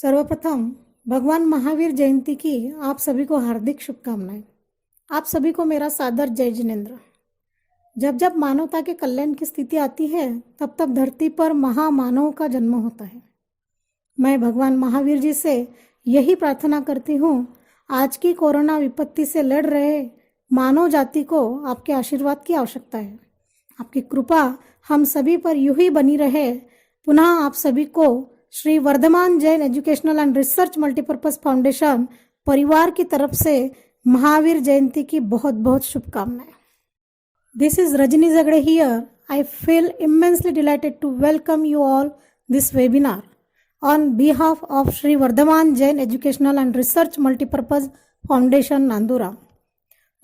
सर्वप्रथम भगवान महावीर जयंती की आप सभी को हार्दिक शुभकामनाएं। आप सभी को मेरा सादर जय जिनेन्द्र। जब जब मानवता के कल्याण की स्थिति आती है तब तब धरती पर महामानव का जन्म होता है। मैं भगवान महावीर जी से यही प्रार्थना करती हूँ, आज की कोरोना विपत्ति से लड़ रहे मानव जाति को आपके आशीर्वाद की आवश्यकता है। आपकी कृपा हम सभी पर यूं ही बनी रहे। पुनः आप सभी को Shri Vardhaman Jain educational and research multipurpose foundation परिवार की तरफ से महावीर जयंती की बहुत बहुत शुभकामनाएं। This is Rajni Zagde here. I feel immensely delighted to welcome you all this webinar on behalf of Shri Vardhaman Jain Educational and Research Multipurpose Foundation Nandura.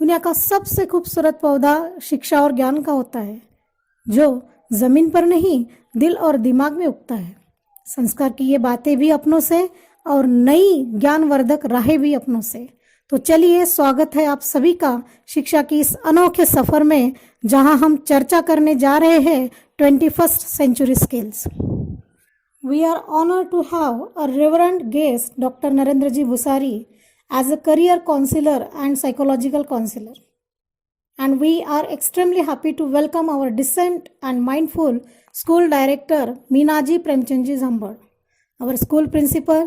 दुनिया का सबसे खूबसूरत पौधा शिक्षा और ज्ञान का होता है, जो जमीन पर नहीं दिल और दिमाग में उगता है। संस्कार की ये बातें भी अपनों से और नई ज्ञानवर्धक राहें भी अपनों से। तो चलिए, स्वागत है आप सभी का शिक्षा की इस अनोखे सफर में, जहां हम चर्चा करने जा रहे हैं 21st century skills. We are honoured to have a reverend guest doctor Narendra ji Bhusari as a career counselor and psychological counselor. And we are extremely happy to welcome our decent and mindful school director Meenaji Premchandji Zambad, our school principal,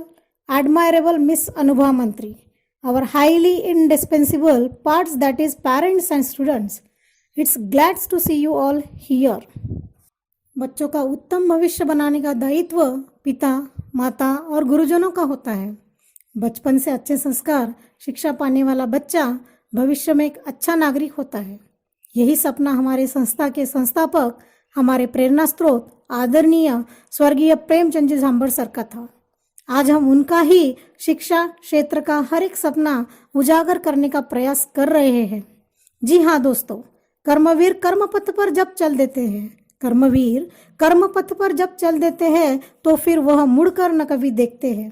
admirable Miss Anubha Mantri, our highly indispensable parts, that is parents and students. It's glad to see you all here. बच्चों का उत्तम भविष्य बनाने का दायित्व पिता, माता और गुरुजनों का होता है। बचपन से अच्छे संस्कार शिक्षा पाने वाला बच्चा भविष्य में एक अच्छा नागरिक होता है। यही सपना हमारे संस्था के संस्थापक, हमारे प्रेरणा स्रोत आदरणीय स्वर्गीय प्रेमचंद जी झांबड़ सर का था। आज हम उनका ही शिक्षा क्षेत्र का हर एक सपना उजागर करने का प्रयास कर रहे हैं। जी हाँ दोस्तों, कर्मवीर कर्मपथ पर जब चल देते हैं, कर्मवीर कर्मपथ पर जब चल देते हैं तो फिर वह मुड़कर न कभी देखते हैं।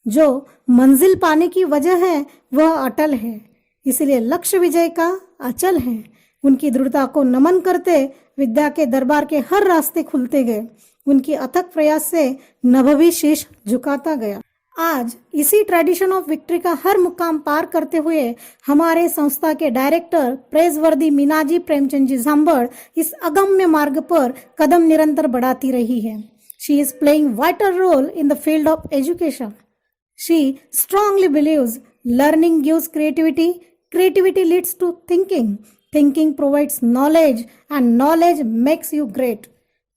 जो मंजिल पाने की वजह है वह अटल है, इसलिए लक्ष्य विजय का अचल है। उनकी दृढ़ता को नमन करते विद्या के दरबार के हर रास्ते खुलते गए। उनकी अथक प्रयास से नभवी शीश झुकाता गया। आज इसी ट्रेडिशन ऑफ विक्ट्री का हर मुकाम पार करते हुए हमारे संस्था के डायरेक्टर प्रेजवर्दी मीनाजी प्रेमचंद जी झांबड़ इस अगम्य मार्ग पर कदम निरंतर बढ़ाती रही है। She is playing vital role in the field of education. She strongly believes learning gives creativity, creativity leads to thinking, thinking provides knowledge and knowledge makes you great.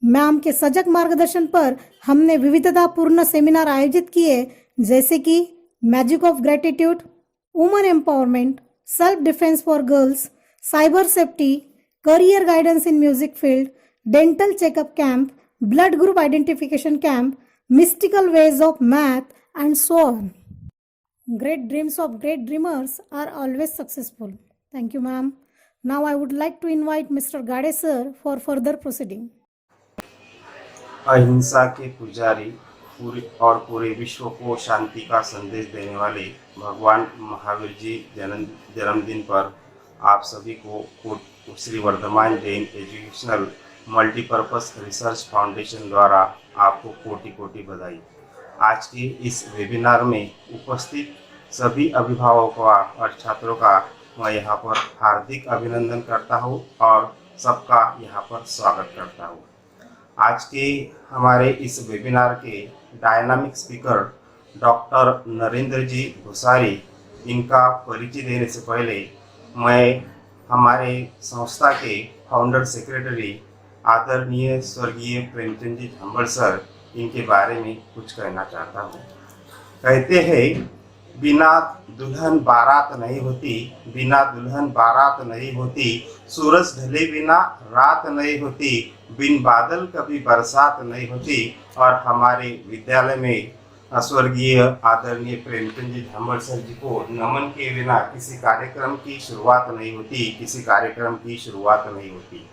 Ma'am के सजग मार्गदर्शन पर हमने विविधतापूर्ण सेमिनार आयोजित किए, जैसे कि magic of gratitude, women empowerment, self defence for girls, cyber safety, career guidance in music field, dental checkup camp, blood group identification camp, mystical ways of math and so on. Great dreams of great dreamers are always successful. Thank you, ma'am. Now I would like to invite Mr. Gade sir for further proceeding. अहिंसा के पुजारी पूरे विश्व को शांति का संदेश देने वाले भगवान महावीर जी जन्मदिन पर आप सभी को Shri Vardhaman Jain educational multipurpose research foundation द्वारा आपको कोटि कोटि बधाई। आज के इस वेबिनार में उपस्थित सभी अभिभावकों और छात्रों का मैं यहाँ पर हार्दिक अभिनंदन करता हूँ और सबका यहाँ पर स्वागत करता हूँ। आज के हमारे इस वेबिनार के dynamic speaker doctor Narendra ji Bhusari, इनका परिचय देने से पहले मैं हमारे संस्था के फाउंडर सेक्रेटरी आदरणीय स्वर्गीय प्रेमचंद जी झांबड़ सर, इनके बारे में कुछ कहना चाहता हूँ। कहते हैं, बिना दुल्हन बारात नहीं होती, बिना दुल्हन बारात नहीं होती, सूरज ढले बिना रात नहीं होती, बिन बादल कभी बरसात नहीं होती। और हमारे विद्यालय में स्वर्गीय आदरणीय प्रेमचंद जी झांबड़ सर जी को नमन के बिना किसी कार्यक्रम की शुरुआत नहीं होती, किसी कार्यक्रम की शुरुआत नहीं होती।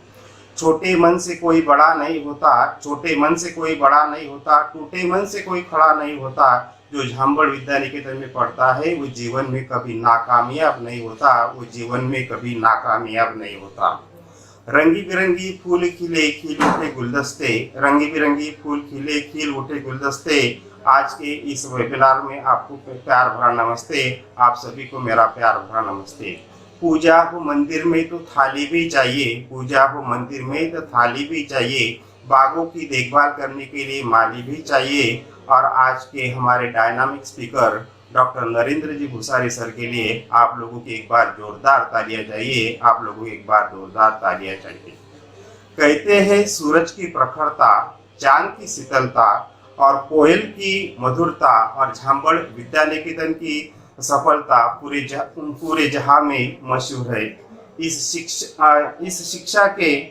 छोटे मन से कोई बड़ा नहीं होता, छोटे मन से कोई बड़ा नहीं होता, टूटे मन से कोई खड़ा नहीं होता। जो झांबड़ विद्या निकेतन में पढ़ता है वो जीवन में कभी नाकामयाब नहीं होता, वो जीवन में कभी नाकामयाब नहीं होता। रंगी बिरंगी फूल खिले खिल उठे गुलदस्ते, रंगी बिरंगी फूल खिले खिल उठे गुलदस्ते, आज के इस वेबिनार में आपको प्यार भरा नमस्ते। आप सभी को मेरा प्यार भरा नमस्ते। पूजा हो मंदिर में तो थाली भी चाहिए, पूजा हो मंदिर में तो थाली भी चाहिए, बागों की देखभाल करने के लिए माली भी चाहिए। और आज के हमारे डायनामिक स्पीकर डॉक्टर नरेंद्र जी भूसारी सर के लिए आप लोगों की एक बार जोरदार तालियां चाहिए, आप लोगों की एक बार जोरदार तालियां चाहिए। कहते हैं सूरज की प्रखरता, चांद की शीतलता और कोयल की मधुरता और झांबड़ विद्यानिकेतन की सफलता पूरे जहां में मशहूर है। इस शिक्षा के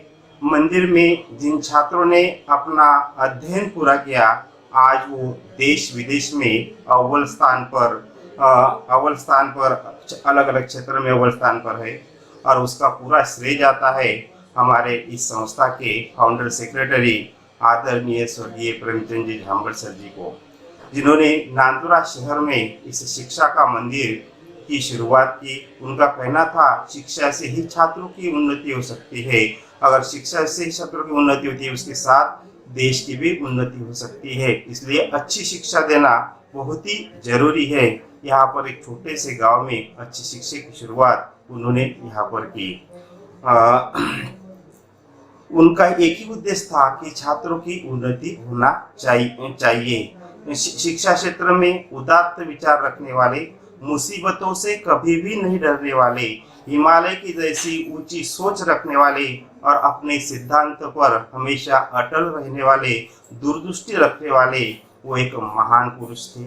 मंदिर में जिन छात्रों ने अपना अध्ययन पूरा किया, आज वो देश विदेश में अव्वल स्थान पर अलग अलग क्षेत्र में अव्वल स्थान पर है। और उसका पूरा श्रेय जाता है हमारे इस संस्था के फाउंडर सेक्रेटरी आदरणीय स्वर्गीय प्रेमचंद जी झांबड़ सर जी को, जिन्होंने नांदुरा शहर में इस शिक्षा का मंदिर की शुरुआत की। उनका कहना था शिक्षा से ही छात्रों की उन्नति हो सकती है, अगर शिक्षा से छात्रों की उन्नति होती है उसके साथ देश की भी उन्नति हो सकती है। इसलिए अच्छी शिक्षा देना बहुत ही जरूरी है। यहाँ पर एक छोटे से गांव में अच्छी शिक्षा की शुरुआत उन्होंने यहाँ पर की। उनका एक ही उद्देश्य था कि छात्रों की उन्नति होना चाहिए। शिक्षा क्षेत्र में उदात्त विचार रखने वाले, मुसीबतों से कभी भी नहीं डरने वाले, हिमालय की जैसी ऊंची सोच रखने वाले और अपने सिद्धांत पर हमेशा अटल रहने वाले, दूरदृष्टि रखने वाले वो एक महान पुरुष थे।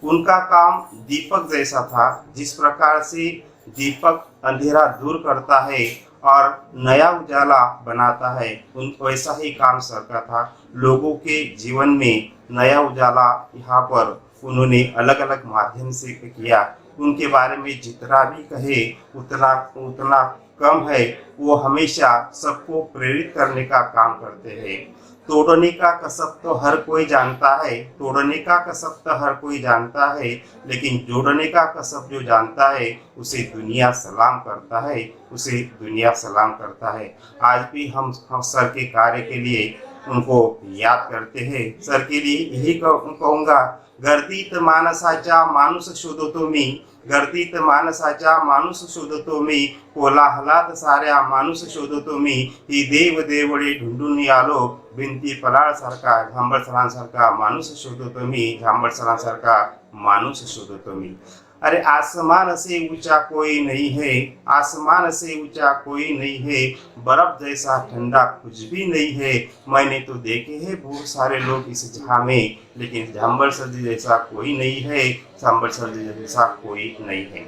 उनका काम दीपक जैसा था। जिस प्रकार से दीपक अंधेरा दूर करता है और नया उजाला बनाता है, वैसा ही काम सर का था। लोगों के जीवन में नया उजाला यहाँ पर उन्होंने अलग अलग माध्यम से किया। उनके बारे में जितना भी कहे उतना कम है। वो हमेशा सबको प्रेरित करने का काम करते हैं। तोड़ने का कसब तो हर कोई जानता है, तोड़ने का कसब तो हर कोई जानता है, लेकिन जोड़ने का कसब जो जानता है उसे दुनिया सलाम करता है, उसे दुनिया सलाम करता है। आज भी हम सर के कार्य के लिए उनको याद करते हैं। सर के लिए यही कहूँगा, गर्दीत मानसाचा माणूस शोधतो मी, गर्दीत मानसाचा माणूस शोधतो मी, कोलाहलात साऱ्या माणूस शोधतो मी, ही देव देवळे ढूंढून आलो, भिंती पलाळ सारखा झांबड सरांसारखा माणूस शोधतो मी, झांबड सरांसारखा माणूस शोधतो मी। अरे आसमान से ऊंचा कोई नहीं है, आसमान से ऊंचा कोई नहीं है, बर्फ जैसा ठंडा कुछ भी नहीं है। मैंने तो देखे हैं बहुत सारे लोग इस जहां में, लेकिन झांबड़ सर जी जैसा कोई नहीं है, झांबड़ सर जी जैसा कोई नहीं है।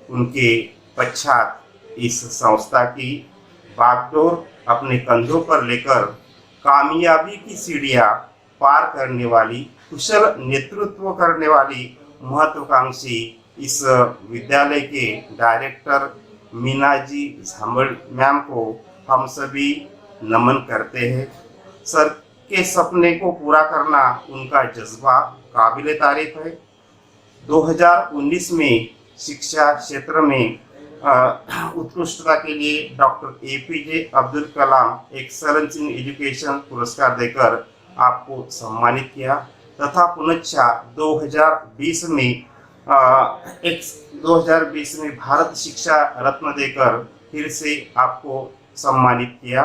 उनके पश्चात इस संस्था की बागडोर अपने कंधों पर लेकर कामयाबी की सीढ़ियां पार करने वाली, कुशल नेतृत्व करने वाली महत्वाकांक्षी इस विद्यालय के डायरेक्टर मीनाजी झांबड़ मैम को हम सभी नमन करते हैं। सर के सपने को पूरा करना उनका जज्बा काबिले तारीफ है। 2019 में शिक्षा क्षेत्र में उत्कृष्टता के लिए doctor APJ Abdul Kalam excellence in education पुरस्कार देकर आपको सम्मानित किया, तथा पुनश्च 2020 में भारत शिक्षा रत्न देकर फिर से आपको सम्मानित किया।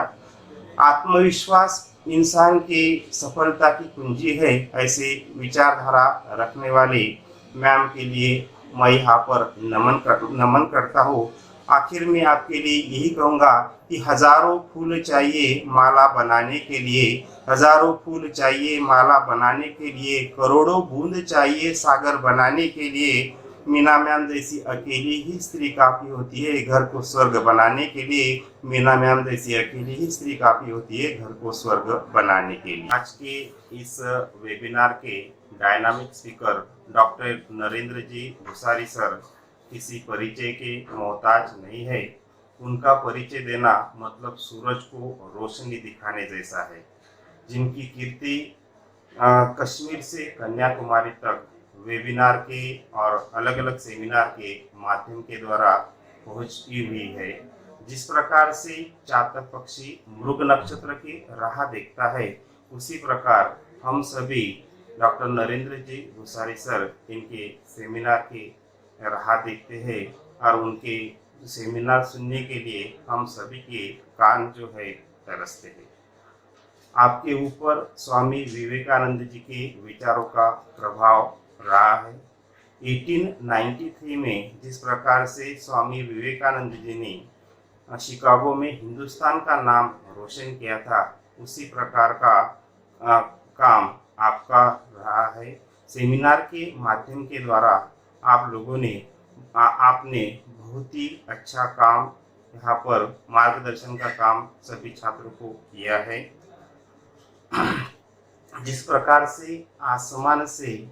आत्मविश्वास इंसान की सफलता की कुंजी है, ऐसे विचारधारा रखने वाले मैम के लिए मैं यहाँ पर नमन करता हूँ। आखिर में आपके लिए यही कहूँगा कि हजारों फूल चाहिए माला बनाने के लिए, हजारों फूल चाहिए माला बनाने के लिए, करोड़ों बूंद चाहिए सागर बनाने के लिए। मीना मैम जैसी अकेली ही स्त्री काफी होती है घर को स्वर्ग बनाने के लिए, मीना मैम जैसी अकेली ही स्त्री काफी होती है घर को स्वर्ग बनाने के लिए। आज के इस वेबिनार के डायनामिक स्पीकर डॉक्टर नरेंद्र जी भूसारी सर किसी परिचय के मोहताज नहीं है। उनका परिचय देना मतलब सूरज को रोशनी दिखाने जैसा है, जिनकी कीर्ति कश्मीर से कन्याकुमारी तक वेबिनार के और अलग अलग सेमिनार के माध्यम के द्वारा पहुंची हुई है। जिस प्रकार से चातक पक्षी मृग नक्षत्र की राह देखता है, उसी प्रकार हम सभी डॉक्टर नरेंद्र जी भूसारी सर इनके सेमिनार की राह देखते हैं और उनके सेमिनार सुनने के लिए हम सभी के कान जो है तरसते हैं। आपके ऊपर स्वामी विवेकानंद जी के विचारों का प्रभाव रहा है। 1893 में जिस प्रकार से स्वामी विवेकानंद जी ने शिकागो में हिंदुस्तान का नाम रोशन किया था, उसी प्रकार का काम आपका रहा है। सेमिनार के माध्यम के द्वारा आप लोगों ने आपने बहुत ही अच्छा काम यहाँ पर मार्गदर्शन का काम सभी छात्रों को किया है। जिस प्रकार से आसमान से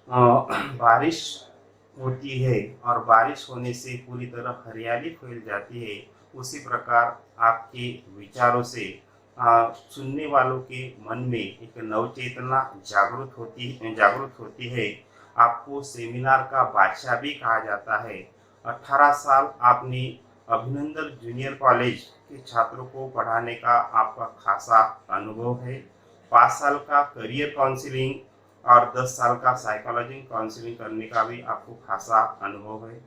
बारिश होती है और बारिश होने से पूरी तरह हरियाली फैल जाती है, उसी प्रकार आपके विचारों से सुनने वालों के मन में एक नवचेतना जागृत होती है। आपको सेमिनार का बादशाह भी कहा जाता है। 18 साल आपने अभिनंदन जूनियर कॉलेज के छात्रों को पढ़ाने का आपका खासा अनुभव है। 5 साल का करियर काउंसलिंग और 10 साल का साइकोलॉजी काउंसलिंग करने का भी आपको खासा अनुभव है।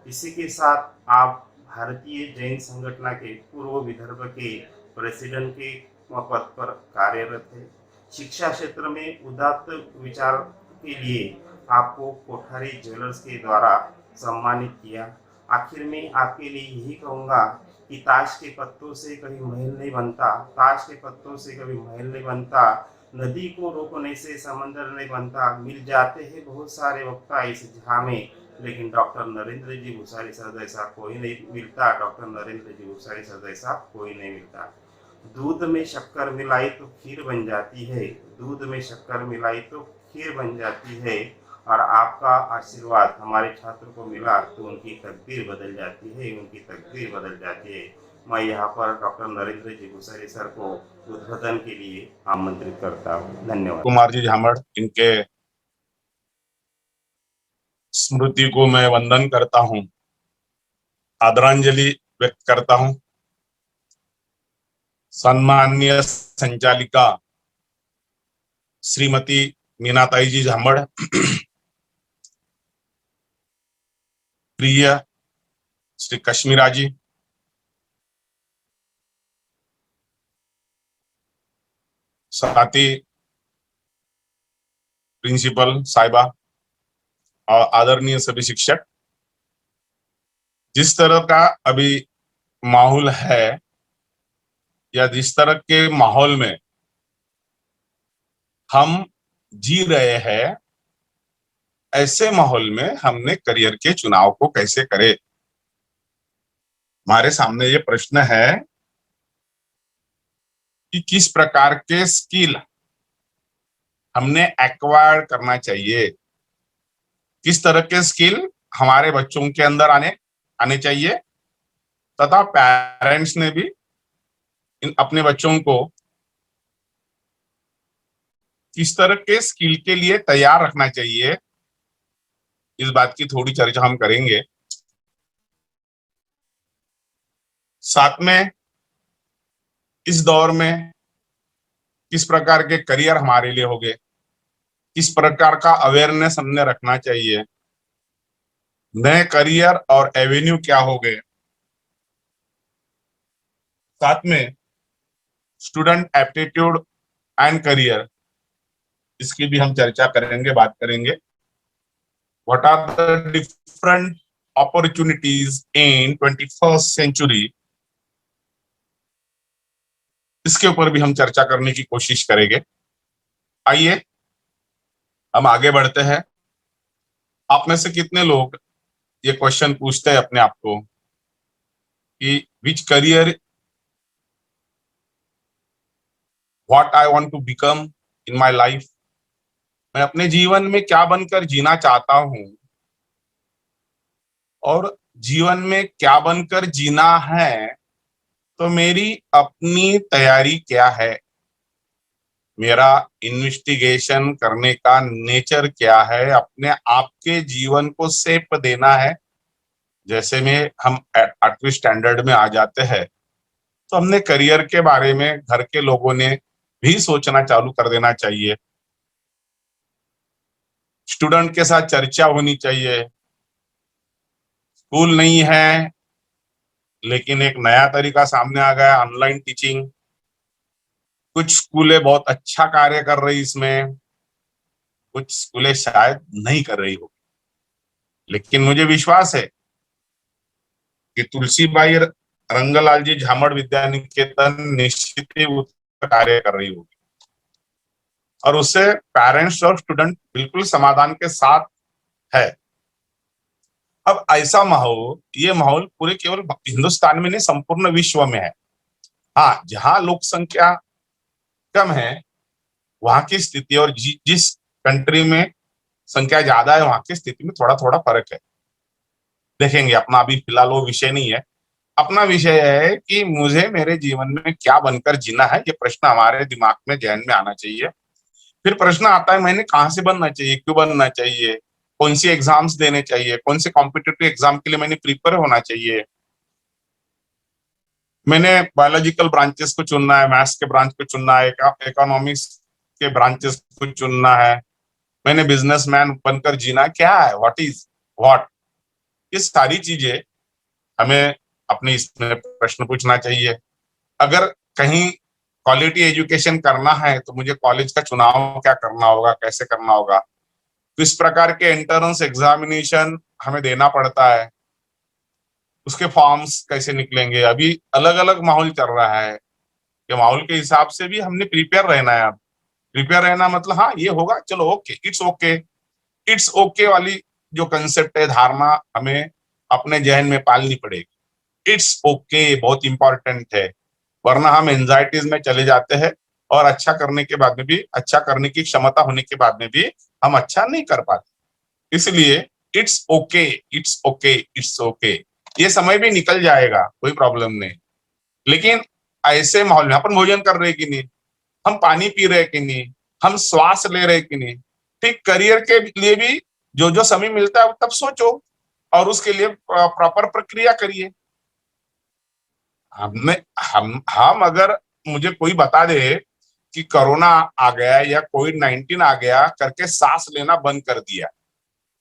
इसी के साथ आप भारतीय जैन संगठन के पूर्व विदर्भ के प्रेसिडेंट के पद पर कार्यरत है। शिक्षा क्षेत्र में उदात्त विचार के लिए आपको कोठारी ज्वेलर्स के द्वारा सम्मानित किया। आखिर में आपके लिए यही कहूँगा कि ताश के पत्तों से कभी महल नहीं बनता, ताश के पत्तों से कभी महल नहीं बनता, नदी को रोकने से समंदर नहीं बनता। मिल जाते हैं बहुत सारे वक्ता इस जहाँ में, लेकिन डॉक्टर नरेंद्र जी भूसारी सर जैसा कोई नहीं मिलता। डॉक्टर नरेंद्र जी भूसारी सर जैसा कोई नहीं मिलता। दूध में शक्कर मिलाई तो खीर बन जाती है, दूध में शक्कर मिलाई तो खीर बन जाती है। और आपका आशीर्वाद हमारे छात्र को मिला तो उनकी तकदीर बदल जाती है, उनकी तकदीर बदल जाती है। मैं यहाँ पर डॉक्टर नरेंद्र जी भूसारी सर को उद्बोधन के लिए आमंत्रित करता हूँ। धन्यवाद। कुमार जी झामड़, इनके स्मृति को मैं वंदन करता हूँ, आदरांजलि व्यक्त करता हूँ। सम्माननीय संचालिका श्रीमती मीनाताई जी झामड़, प्रिय श्री कश्मीरा जी, साथी प्रिंसिपल साहिबा और आदरणीय सभी शिक्षक, जिस तरह का अभी माहौल है या जिस तरह के माहौल में हम जी रहे हैं, ऐसे माहौल में हमने करियर के चुनाव को कैसे करें। हमारे सामने ये प्रश्न है कि किस प्रकार के स्किल हमने एक्वायर करना चाहिए, किस तरह के स्किल हमारे बच्चों के अंदर आने चाहिए, तथा पेरेंट्स ने भी अपने बच्चों को किस तरह के स्किल के लिए तैयार रखना चाहिए। इस बात की थोड़ी चर्चा हम करेंगे। साथ में इस दौर में किस प्रकार के करियर हमारे लिए होंगे, किस प्रकार का अवेयरनेस हमने रखना चाहिए, नए करियर और एवेन्यू क्या हो गए। साथ में स्टूडेंट एप्टीट्यूड एंड करियर, इसकी भी हम चर्चा करेंगे, बात करेंगे। What are the different opportunities in 21st century, इसके ऊपर भी हम चर्चा करने की कोशिश करेंगे। आइए हम आगे बढ़ते हैं। आप में से कितने लोग ये क्वेश्चन पूछते हैं अपने आप को कि which career, what I want to become in my life, मैं अपने जीवन में क्या बनकर जीना चाहता हूं और जीवन में क्या बनकर जीना है, तो मेरी अपनी तैयारी क्या है, मेरा इन्वेस्टिगेशन करने का नेचर क्या है, अपने आप के जीवन को शेप देना है। जैसे में हम 8वीं स्टैंडर्ड में आ जाते हैं तो हमने करियर के बारे में घर के लोगों ने भी सोचना चालू कर देना चाहिए। स्टूडेंट के साथ चर्चा होनी चाहिए। स्कूल नहीं है, लेकिन एक नया तरीका सामने आ गया, ऑनलाइन टीचिंग। कुछ स्कूलें बहुत अच्छा कार्य कर रही इसमें, कुछ स्कूलें शायद नहीं कर रही हो, लेकिन मुझे विश्वास है कि तुलसीबाई रंगलाल जी झामड़ विद्या निकेतन निश्चित ही उत्तम कार्य कर रही होगी, और उससे पेरेंट्स और स्टूडेंट बिल्कुल समाधान के साथ है। अब ऐसा माहौल, ये माहौल पूरे केवल हिंदुस्तान में नहीं, संपूर्ण विश्व में है। हाँ, जहां लोक संख्या कम है वहां की स्थिति और जिस कंट्री में संख्या ज्यादा है वहां की स्थिति में थोड़ा थोड़ा फर्क है। देखेंगे, अपना अभी फिलहाल वो विषय नहीं है। अपना विषय है कि मुझे मेरे जीवन में क्या बनकर जीना है, ये प्रश्न हमारे दिमाग में, जहन में आना चाहिए। फिर प्रश्न आता है, मैंने कहाँ से बनना चाहिए, क्यों बनना चाहिए, कौन सी एग्जाम्स देने चाहिए, कौन से कॉम्पिटिटिव एग्जाम के लिए मैंने प्रिपेयर होना चाहिए। मैंने बायोलॉजिकल ब्रांचेस को चुनना है, मैथ्स के ब्रांच को चुनना है, इकोनॉमिक्स के ब्रांचेस को चुनना है, मैंने बिजनेसमैन बनकर जीना, क्या है, व्हाट इज व्हाट, ये सारी चीजें हमें अपने इसमें प्रश्न पूछना चाहिए। अगर कहीं क्वालिटी एजुकेशन करना है तो मुझे कॉलेज का चुनाव क्या करना होगा, कैसे करना होगा, किस प्रकार के एंट्रेंस एग्जामिनेशन हमें देना पड़ता है, उसके फॉर्म्स कैसे निकलेंगे। अभी अलग अलग माहौल चल रहा है, ये माहौल के हिसाब से भी हमने प्रिपेयर रहना है। अब प्रिपेयर रहना मतलब, हाँ ये होगा, चलो okay, it's okay, it's okay वाली जो कंसेप्ट है, धारणा हमें अपने जहन में पालनी पड़ेगी। इट्स ओके बहुत इंपॉर्टेंट है, वरना हम एंजाइटीज में चले जाते हैं और अच्छा करने के बाद में भी, अच्छा करने की क्षमता होने के बाद में भी हम अच्छा नहीं कर पाते। इसलिए it's okay, it's okay, it's okay, ये समय भी निकल जाएगा, कोई प्रॉब्लम नहीं। लेकिन ऐसे माहौल में अपन भोजन कर रहे कि नहीं, हम पानी पी रहे कि नहीं, हम श्वास ले रहे कि नहीं, ठीक करियर के लिए भी जो जो समय मिलता है तब सोचो और उसके लिए प्रॉपर प्रक्रिया करिए। हमने हम अगर मुझे कोई बता दे कि कोरोना आ गया या कोविड-19 आ गया करके सांस लेना बंद कर दिया,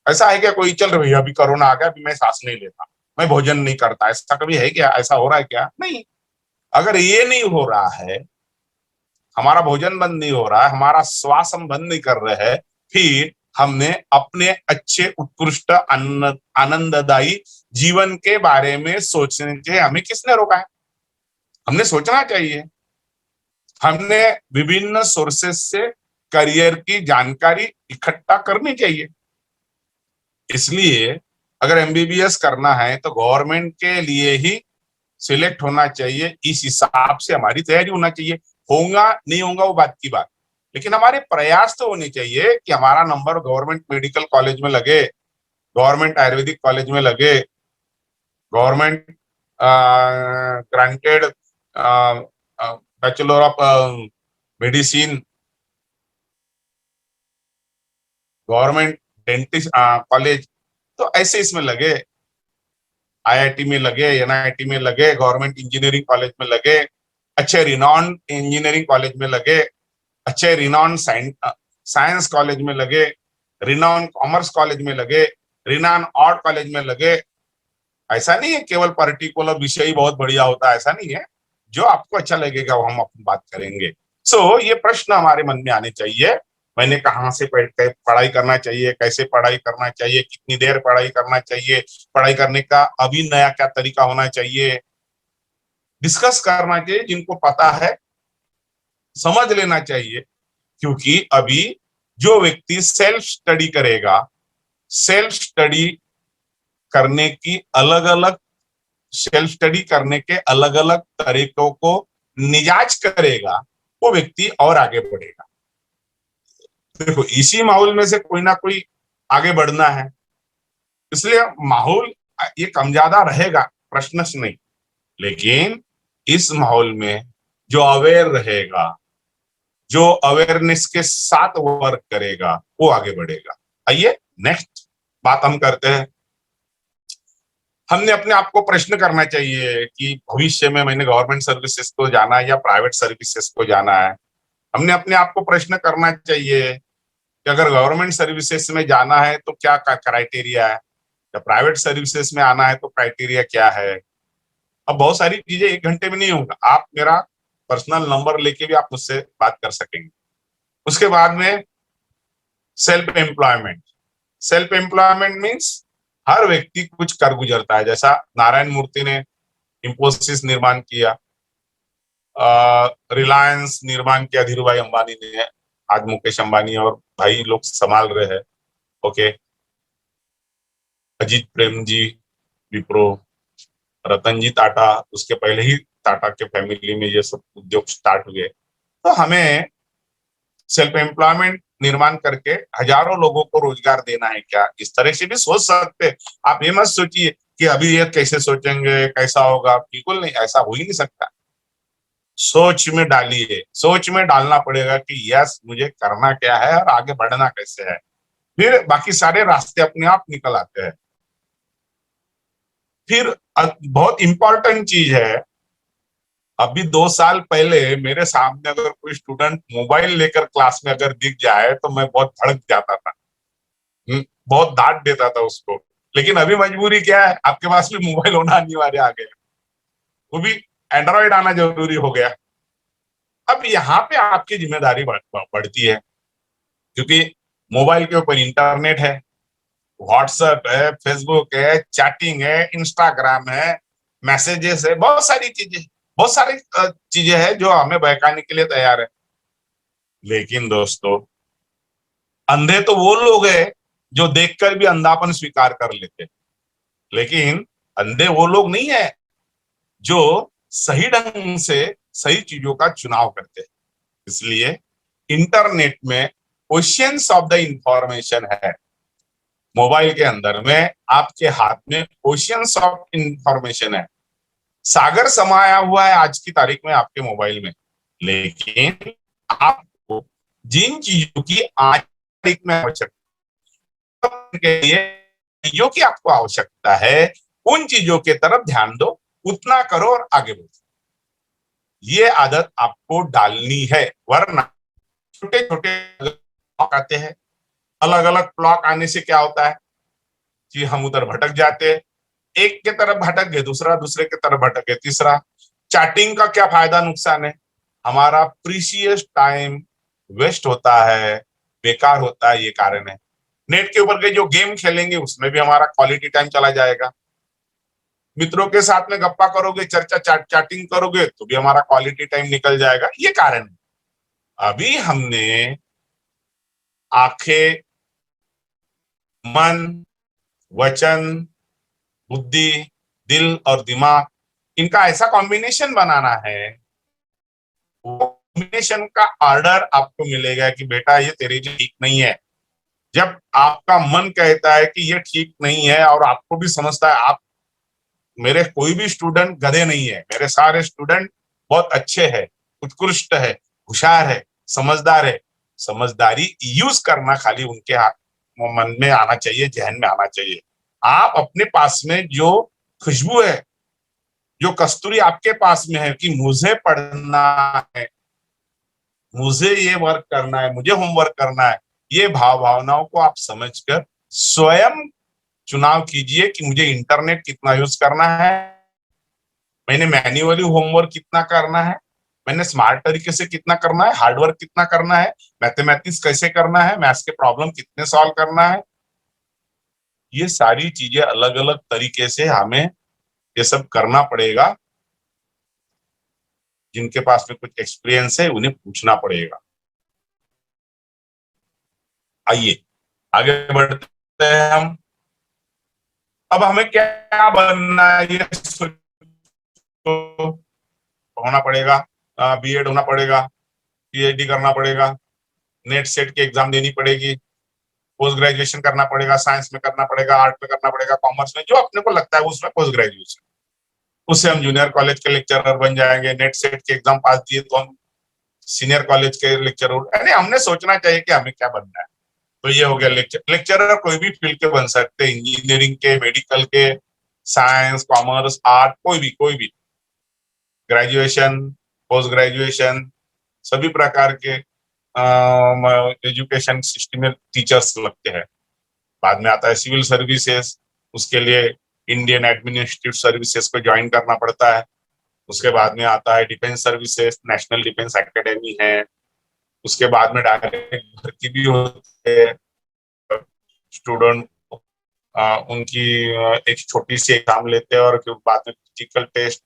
ऐसा है क्या कोई, चल रही है अभी कोरोना आ गया अभी मैं सांस नहीं लेता, मैं भोजन नहीं करता, ऐसा कभी है क्या, ऐसा हो रहा है क्या? नहीं। अगर ये नहीं हो रहा है, हमारा भोजन बंद नहीं हो रहा है, हमारा श्वास हम बंद नहीं कर रहे हैं, फिर हमने अपने अच्छे उत्कृष्ट आनंददायी जीवन के बारे में सोचने के हमें किसने रोका है? हमने सोचना चाहिए। हमने विभिन्न सोर्सेस से करियर की जानकारी इकट्ठा करनी चाहिए। इसलिए अगर एमबीबीएस करना है तो गवर्नमेंट के लिए ही सिलेक्ट होना चाहिए, इस हिसाब से हमारी तैयारी होना चाहिए। होगा नहीं होगा वो बात की बात, लेकिन हमारे प्रयास तो होने चाहिए कि हमारा नंबर गवर्नमेंट मेडिकल कॉलेज में लगे, गवर्नमेंट आयुर्वेदिक कॉलेज में लगे, government granted bachelor of medicine, government dentist college, तो ऐसे इसमें लगे, आईआईटी में लगे, एनआईटी में लगे, गवर्नमेंट इंजीनियरिंग कॉलेज में लगे, अच्छे रिनॉन इंजीनियरिंग कॉलेज में लगे, अच्छे रिनॉन साइंस कॉलेज में लगे, रिनॉन कॉमर्स कॉलेज में लगे, रिनॉन आर्ट कॉलेज में लगे। ऐसा नहीं है केवल पर्टिकुलर विषय ही बहुत बढ़िया होता है, ऐसा नहीं है। जो आपको अच्छा लगेगा वो हम अपनी बात करेंगे। ये प्रश्न हमारे मन में आने चाहिए, मैंने कहाँ से पढ़ाई करना चाहिए, कैसे पढ़ाई करना चाहिए, कितनी देर पढ़ाई करना चाहिए, पढ़ाई करने का अभी नया क्या तरीका होना चाहिए, डिस्कस करना चाहिए। जिनको पता है समझ लेना चाहिए, क्योंकि अभी जो व्यक्ति सेल्फ स्टडी करेगा, सेल्फ स्टडी करने की अलग अलग, सेल्फ स्टडी करने के अलग अलग तरीकों को निजाज करेगा, वो व्यक्ति और आगे बढ़ेगा। देखो, इसी माहौल में से कोई ना कोई आगे बढ़ना है, इसलिए माहौल ये कम ज्यादा रहेगा, प्रश्न से नहीं, लेकिन इस माहौल में जो अवेयर रहेगा, जो अवेयरनेस के साथ वर्क करेगा, वो आगे बढ़ेगा। आइए नेक्स्ट बात हम करते हैं। हमने अपने आप को प्रश्न करना चाहिए कि भविष्य में मैंने गवर्नमेंट सर्विसेज को जाना है या प्राइवेट सर्विसेज को जाना है। हमने अपने आप को प्रश्न करना चाहिए कि अगर गवर्नमेंट सर्विसेज में जाना है तो क्या क्राइटेरिया है, या प्राइवेट सर्विसेज में आना है तो क्राइटेरिया क्या है। अब बहुत सारी चीजें 1 घंटे में नहीं होगा, आप मेरा पर्सनल नंबर लेके भी आप मुझसे बात कर सकेंगे। उसके बाद में self employment. Self employment means हर व्यक्ति कुछ कर गुजरता है, जैसा नारायण मूर्ति ने इंफोसिस निर्माण किया, रिलायंस निर्माण किया धीरू भाई अंबानी ने, आज मुकेश अंबानी और भाई लोग संभाल रहे हैं। ओके, अजीत प्रेम जी विप्रो, रतन जी टाटा, उसके पहले ही टाटा के फैमिली में ये सब उद्योग स्टार्ट हुए। तो हमें सेल्फ एम्प्लॉयमेंट निर्माण करके हजारों लोगों को रोजगार देना है क्या, इस तरह से भी सोच सकते। आप ये मत सोचिए कि अभी ये कैसे सोचेंगे, कैसा होगा, बिल्कुल नहीं, ऐसा हो ही नहीं सकता। सोच में डालिए, सोच में डालना पड़ेगा कि यस मुझे करना क्या है और आगे बढ़ना कैसे है, फिर बाकी सारे रास्ते अपने आप निकल आते हैं। फिर बहुत इंपॉर्टेंट चीज है, अभी 2 साल पहले मेरे सामने अगर कोई स्टूडेंट मोबाइल लेकर क्लास में अगर दिख जाए तो मैं बहुत भड़क जाता था, बहुत डांट देता था उसको। लेकिन अभी मजबूरी क्या है, आपके पास भी मोबाइल होना अनिवार्य आ गया, वो भी एंड्रॉइड आना जरूरी हो गया। अब यहाँ पे आपकी जिम्मेदारी बढ़ती है, क्योंकि मोबाइल के ऊपर इंटरनेट है, व्हाट्सएप है, फेसबुक है, चैटिंग है, इंस्टाग्राम है, मैसेजेस है, बहुत सारी चीजें, बहुत सारी चीजें हैं जो हमें बहकाने के लिए तैयार है। लेकिन दोस्तों, अंधे तो वो लोग हैं जो देखकर भी अंधापन स्वीकार कर लेते, लेकिन अंधे वो लोग नहीं है जो सही ढंग से सही चीजों का चुनाव करते हैं। इसलिए इंटरनेट में क्वेश्चंस ऑफ द इंफॉर्मेशन है, मोबाइल के अंदर में आपके हाथ में क्वेश्चंस ऑफ इंफॉर्मेशन है, सागर समाया हुआ है आज की तारीख में आपके मोबाइल में। लेकिन आपको जिन चीजों की आज की तारीख में आवश्यकता के लिए चीजों की आपको आवश्यकता है, उन चीजों के तरफ ध्यान दो, उतना करो और आगे बढ़ो। ये आदत आपको डालनी है, वरना छोटे छोटे ब्लॉक आते हैं। अलग अलग ब्लॉक आने से क्या होता है कि हम उधर भटक जाते हैं, एक के तरफ भटक गए, दूसरा दूसरे के तरफ भटक गए, तीसरा। चैटिंग का क्या फायदा नुकसान है, हमारा प्रीशियस टाइम वेस्ट होता है, बेकार होता है, ये कारण है। नेट के ऊपर के जो गेम खेलेंगे उसमें भी हमारा क्वालिटी टाइम चला जाएगा, मित्रों के साथ में गप्पा करोगे, चर्चा चैटिंग करोगे तो भी हमारा क्वालिटी टाइम निकल जाएगा, ये कारण है। अभी हमने आंखें, मन, वचन, बुद्धि, दिल और दिमाग, इनका ऐसा कॉम्बिनेशन बनाना है, वो कॉम्बिनेशन का ऑर्डर आपको मिलेगा कि बेटा ये तेरे लिए ठीक नहीं है। जब आपका मन कहता है कि ये ठीक नहीं है और आपको भी समझता है, आप, मेरे कोई भी स्टूडेंट गधे नहीं है, मेरे सारे स्टूडेंट बहुत अच्छे हैं, उत्कृष्ट है, होशियार है, समझदार है। समझदारी यूज करना खाली उनके हाथ मन में आना चाहिए, जहन में आना चाहिए। आप अपने पास में जो खुशबू है, जो कस्तूरी आपके पास में है कि मुझे पढ़ना है, मुझे ये वर्क करना है, मुझे होमवर्क करना है, ये भावनाओं को आप समझकर स्वयं चुनाव कीजिए कि मुझे इंटरनेट कितना यूज करना है, मैंने मैन्युअली होमवर्क कितना करना है, मैंने स्मार्ट तरीके से कितना करना है, हार्डवर्क कितना करना है, मैथमेटिक्स कैसे करना है, मैथ्स के प्रॉब्लम कितने सॉल्व करना है। ये सारी चीजें अलग अलग तरीके से हमें ये सब करना पड़ेगा। जिनके पास में कुछ एक्सपीरियंस है उन्हें पूछना पड़ेगा। आइए आगे बढ़ते हैं हम। अब हमें क्या बनना है ये होना पड़ेगा, बीएड होना पड़ेगा, पीएचडी करना पड़ेगा, नेट सेट की एग्जाम देनी पड़ेगी, पोस्ट ग्रेजुएशन करना पड़ेगा, साइंस में करना पड़ेगा, आर्ट में करना पड़ेगा, कॉमर्स में, जो अपने को लगता है उसमें पोस्ट ग्रेजुएशन, उससे हम जूनियर कॉलेज के लेक्चरर बन जाएंगे। नेट सेट की एग्जाम पास दिए तो हम सीनियर कॉलेज के लेक्चरर, यानी हमने सोचना चाहिए कि हमें क्या बनना है। तो ये हो गया लेक्चरर कोई भी फील्ड के बन सकते हैं, इंजीनियरिंग के, मेडिकल के, साइंस, कॉमर्स, आर्ट, कोई भी ग्रेजुएशन, पोस्ट ग्रेजुएशन, सभी प्रकार के एजुकेशन सिस्टम में टीचर्स लगते हैं। बाद में आता है सिविल सर्विसेज, उसके लिए इंडियन एडमिनिस्ट्रेटिव सर्विसेज को ज्वाइन करना पड़ता है। उसके बाद में आता है defence services, national defence academy है। उसके बाद में डायरेक्ट भर्ती भी होती है। स्टूडेंट उनकी एक छोटी सी एग्जाम लेते हैं और फिर बाद में फिजिकल टेस्ट,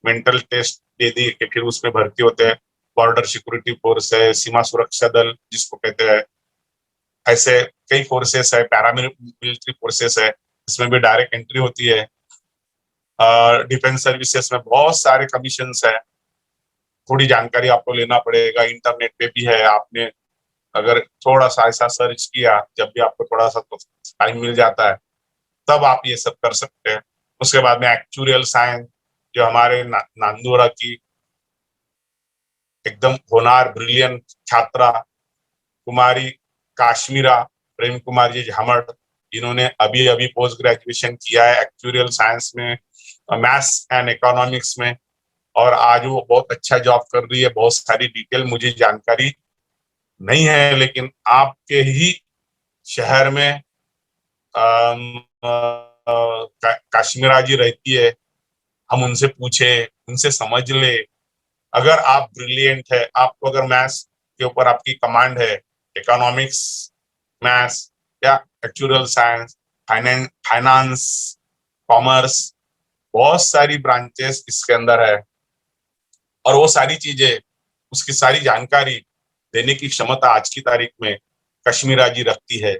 मेंटल टेस्ट दे दी कि फिर उसमें भर्ती होते हैं। बॉर्डर सिक्योरिटी फोर्स है, सीमा सुरक्षा दल जिसको कहते हैं, ऐसे कई फोर्सेस है, पैरामिलिट्री फोर्सेस है, इसमें भी डायरेक्ट एंट्री होती है। डिफेंस सर्विसेज में बहुत सारे कमीशंस है, थोड़ी जानकारी आपको लेना पड़ेगा, इंटरनेट पे भी है। आपने अगर थोड़ा सा ऐसा सर्च किया, जब भी आपको थोड़ा सा तो टाइम मिल जाता है, तब आप ये सब कर सकते हैं। उसके बाद में एक्चुरियल साइंस, जो हमारे नांदोरा की एकदम होनार ब्रिलियंट छात्रा कुमारी काश्मीरा प्रेम कुमार जी झामट, इन्होंने अभी अभी पोस्ट ग्रेजुएशन किया है एक्चुरियल साइंस में, मैथ्स एंड इकोनॉमिक्स में, और आज वो बहुत अच्छा जॉब कर रही है। बहुत सारी डिटेल मुझे जानकारी नहीं है, लेकिन आपके ही शहर में काश्मीरा जी रहती है, हम उनसे पूछे, उनसे समझ ले। अगर आप ब्रिलियंट है, आपको अगर मैथ्स के ऊपर आपकी कमांड है, इकोनॉमिक्स, मैथ्स या एक्चुअल साइंस, फाइनेंस, कॉमर्स, बहुत सारी ब्रांचेस इसके अंदर है, और वो सारी चीजें, उसकी सारी जानकारी देने की क्षमता आज की तारीख में कश्मीरा जी रखती है।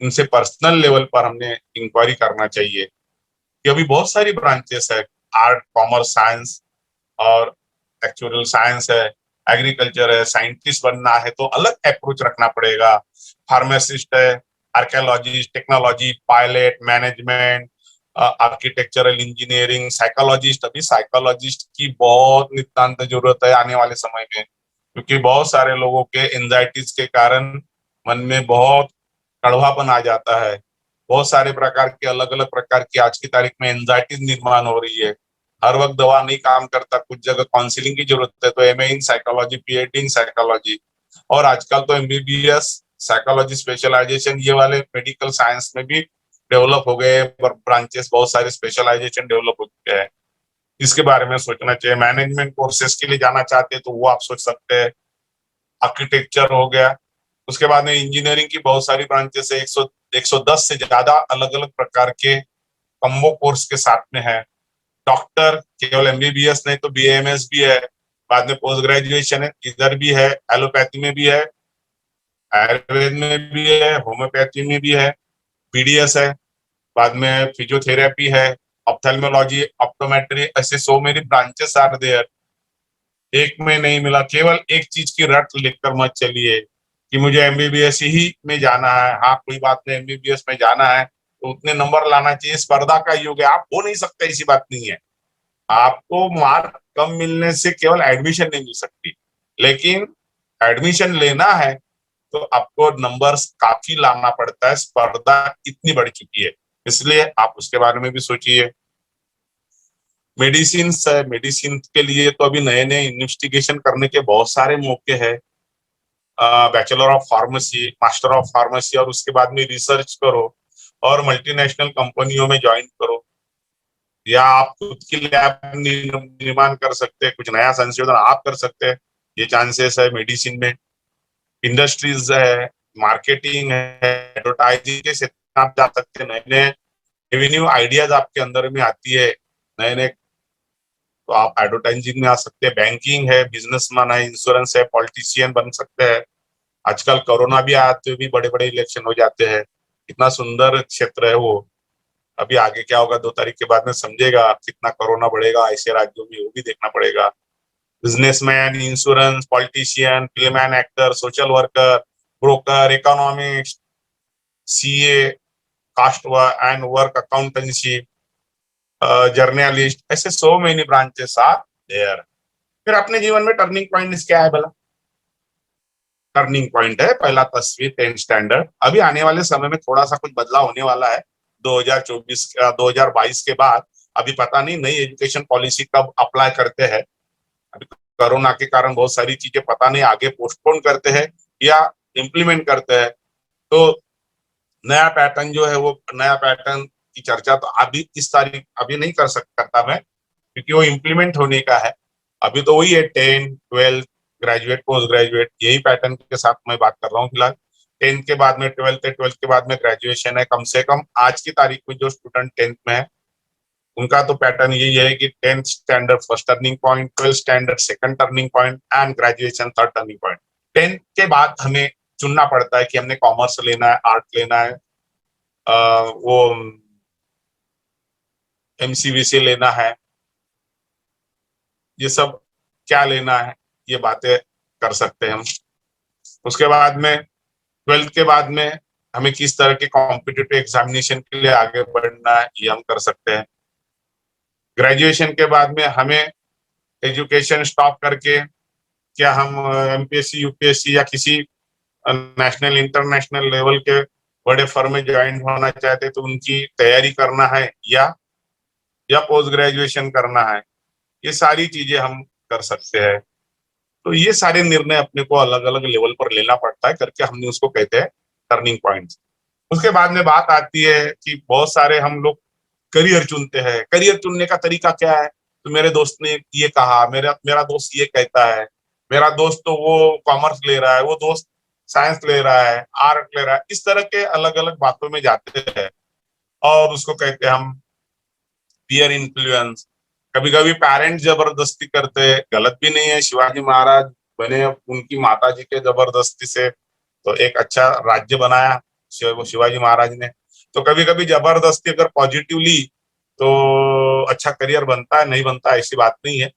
इनसे पर्सनल लेवल पर हमने इंक्वायरी करना चाहिए कि अभी बहुत सारी ब्रांचेस है, आर्ट, कॉमर्स, साइंस और एक्चुअल साइंस है, एग्रीकल्चर है, साइंटिस्ट बनना है तो अलग अप्रोच रखना पड़ेगा, फार्मासिस्ट है, archaeologist, technology, pilot, management, architectural engineering, psychologist. अभी साइकोलॉजिस्ट की बहुत नितांत जरूरत है आने वाले समय में, क्योंकि बहुत सारे लोगों के एंजाइटीज के कारण मन में बहुत कड़वापन आ जाता है। बहुत सारे प्रकार के, अलग अलग प्रकार की आज की तारीख में एंजाइटीज निर्माण हो रही है। हर वक्त दवा नहीं काम करता, कुछ जगह काउंसलिंग की जरूरत है, तो MA in psychology, PhD in psychology, और आजकल तो एमबीबीएस साइकोलॉजी स्पेशलाइजेशन ये वाले मेडिकल साइंस में भी डेवलप हो गए, ब्रांचेस बहुत सारे स्पेशलाइजेशन डेवलप हो चुके हैं। इसके बारे में सोचना चाहिए। मैनेजमेंट कोर्सेज के लिए जाना चाहते हैं तो वो आप सोच सकते हैं। आर्किटेक्चर हो गया, उसके बाद में इंजीनियरिंग की बहुत सारी ब्रांचेस है, 110 से ज्यादा अलग अलग प्रकार के कम्बो कोर्स के साथ में है। डॉक्टर केवल एमबीबीएस नहीं तो बीएमएस भी है, बाद में पोस्ट ग्रेजुएशन है, इधर भी है, एलोपैथी में भी है, आयुर्वेद में भी है, होम्योपैथी में भी है, पीडीएस है, बाद में फिजियोथेरेपी है, ऑप्थेल्मोलॉजी, ऑप्टोमेट्री, ऐसे so many branches are there. एक में नहीं मिला, केवल एक चीज की रट लेकर मत चलिए कि मुझे एमबीबीएस ही में जाना है। हाँ, कोई बात नहीं, एमबीबीएस में जाना है तो उतने नंबर लाना चाहिए, स्पर्धा का युग है, आप हो नहीं सकते, ऐसी बात नहीं है। आपको मार्क कम मिलने से केवल एडमिशन नहीं मिल सकती, लेकिन एडमिशन लेना है तो आपको नंबर्स काफी लाना पड़ता है, स्पर्धा इतनी बढ़ चुकी है, इसलिए आप उसके बारे में भी सोचिए। मेडिसिन है, मेडिसिन के लिए तो अभी नए नए इन्वेस्टिगेशन करने के बहुत सारे मौके हैं। Bachelor of pharmacy, master of pharmacy, और उसके बाद में रिसर्च करो और मल्टीनेशनल कंपनियों में ज्वाइन करो, या आप खुद की लैब निर्माण कर सकते हैं, कुछ नया संशोधन आप कर सकते हैं, ये चांसेस है। मेडिसिन में इंडस्ट्रीज है, मार्केटिंग है, एडवर्टाइजिंग के क्षेत्र में आप जा सकते हैं, नए नए रेवेन्यू आइडियाज आपके अंदर में आती है, नए नए, तो आप एडवर्टाइजिंग में आ सकते हैं। बैंकिंग है, बिजनेसमैन है, इंश्योरेंस है, पॉलिटिशियन बन सकते हैं। आजकल कोरोना भी आते हुए भी बड़े बड़े इलेक्शन हो जाते हैं, कितना सुंदर क्षेत्र है वो। अभी आगे क्या होगा 2 तारीख के बाद में समझेगा, कितना कोरोना बढ़ेगा ऐसे राज्यों में, वो भी देखना पड़ेगा। Businessman, insurance, politician, film and actor, social worker, broker, economics, CA, cost and work accountancy, journalist, ऐसे so many branches are there. फिर अपने जीवन में टर्निंग पॉइंट क्या है भला? टर्निंग पॉइंट है पहला 10वीं 10th स्टैंडर्ड। अभी आने वाले समय में थोड़ा सा कुछ बदलाव होने वाला है 2022 के बाद। अभी पता नहीं नई एजुकेशन पॉलिसी कब अप्लाई करते हैं, अभी कोरोना के कारण बहुत सारी चीजें पता नहीं आगे पोस्टपोन करते हैं या इम्प्लीमेंट करते हैं। तो नया पैटर्न जो है, वो नया पैटर्न की चर्चा तो अभी इस तारीख अभी नहीं करता मैं, क्योंकि वो इम्प्लीमेंट होने का है। अभी तो वही है 10, 12, ग्रेजुएट, पोस्ट ग्रेजुएट, यही पैटर्न के साथ मैं बात कर रहा हूँ फिलहाल। 10th के बाद में 12th है, 12th के बाद में ग्रेजुएशन है। कम से कम आज की तारीख में जो स्टूडेंट 10th में है, उनका तो पैटर्न यही है कि 10th standard first turning point, 12th standard second turning point and graduation third turning point. 10th के बाद हमें चुनना पड़ता है कि हमने कॉमर्स लेना है, आर्ट लेना है, वो एमसीवीसी लेना है, ये सब क्या लेना है, ये बातें कर सकते हैं हम। उसके बाद में 12th के बाद में हमें किस तरह के कॉम्पिटिटिव एग्जामिनेशन के लिए आगे बढ़ना है, ये हम कर सकते हैं। ग्रेजुएशन के बाद में हमें एजुकेशन स्टॉप करके क्या हम एमपीएससी, यूपीएससी या किसी नेशनल इंटरनेशनल लेवल के बड़े फर्म में ज्वाइन होना चाहते तो उनकी तैयारी करना है या पोस्ट ग्रेजुएशन करना है, ये सारी चीजें हम कर सकते हैं। तो ये सारे निर्णय अपने को अलग अलग लेवल पर लेना पड़ता है करके, हमने उसको कहते हैं टर्निंग पॉइंट्स। उसके बाद में बात आती है कि बहुत सारे हम लोग करियर चुनते हैं। करियर चुनने का तरीका क्या है? तो मेरे दोस्त ने ये कहा, मेरा दोस्त ये कहता है, मेरा दोस्त तो वो कॉमर्स ले रहा है, वो दोस्त साइंस ले रहा है, आर्ट ले रहा है, इस तरह के अलग अलग बातों में जाते हैं और उसको कहते हैं हम पीयर इन्फ्लुएंस। कभी कभी पेरेंट्स जबरदस्ती करते हैं, गलत भी नहीं है। शिवाजी महाराज बने उनकी माता जी के जबरदस्ती से, तो एक अच्छा राज्य बनाया शिवाजी महाराज ने। तो कभी कभी जबरदस्ती अगर पॉजिटिवली तो अच्छा करियर बनता है, नहीं बनता ऐसी बात नहीं है।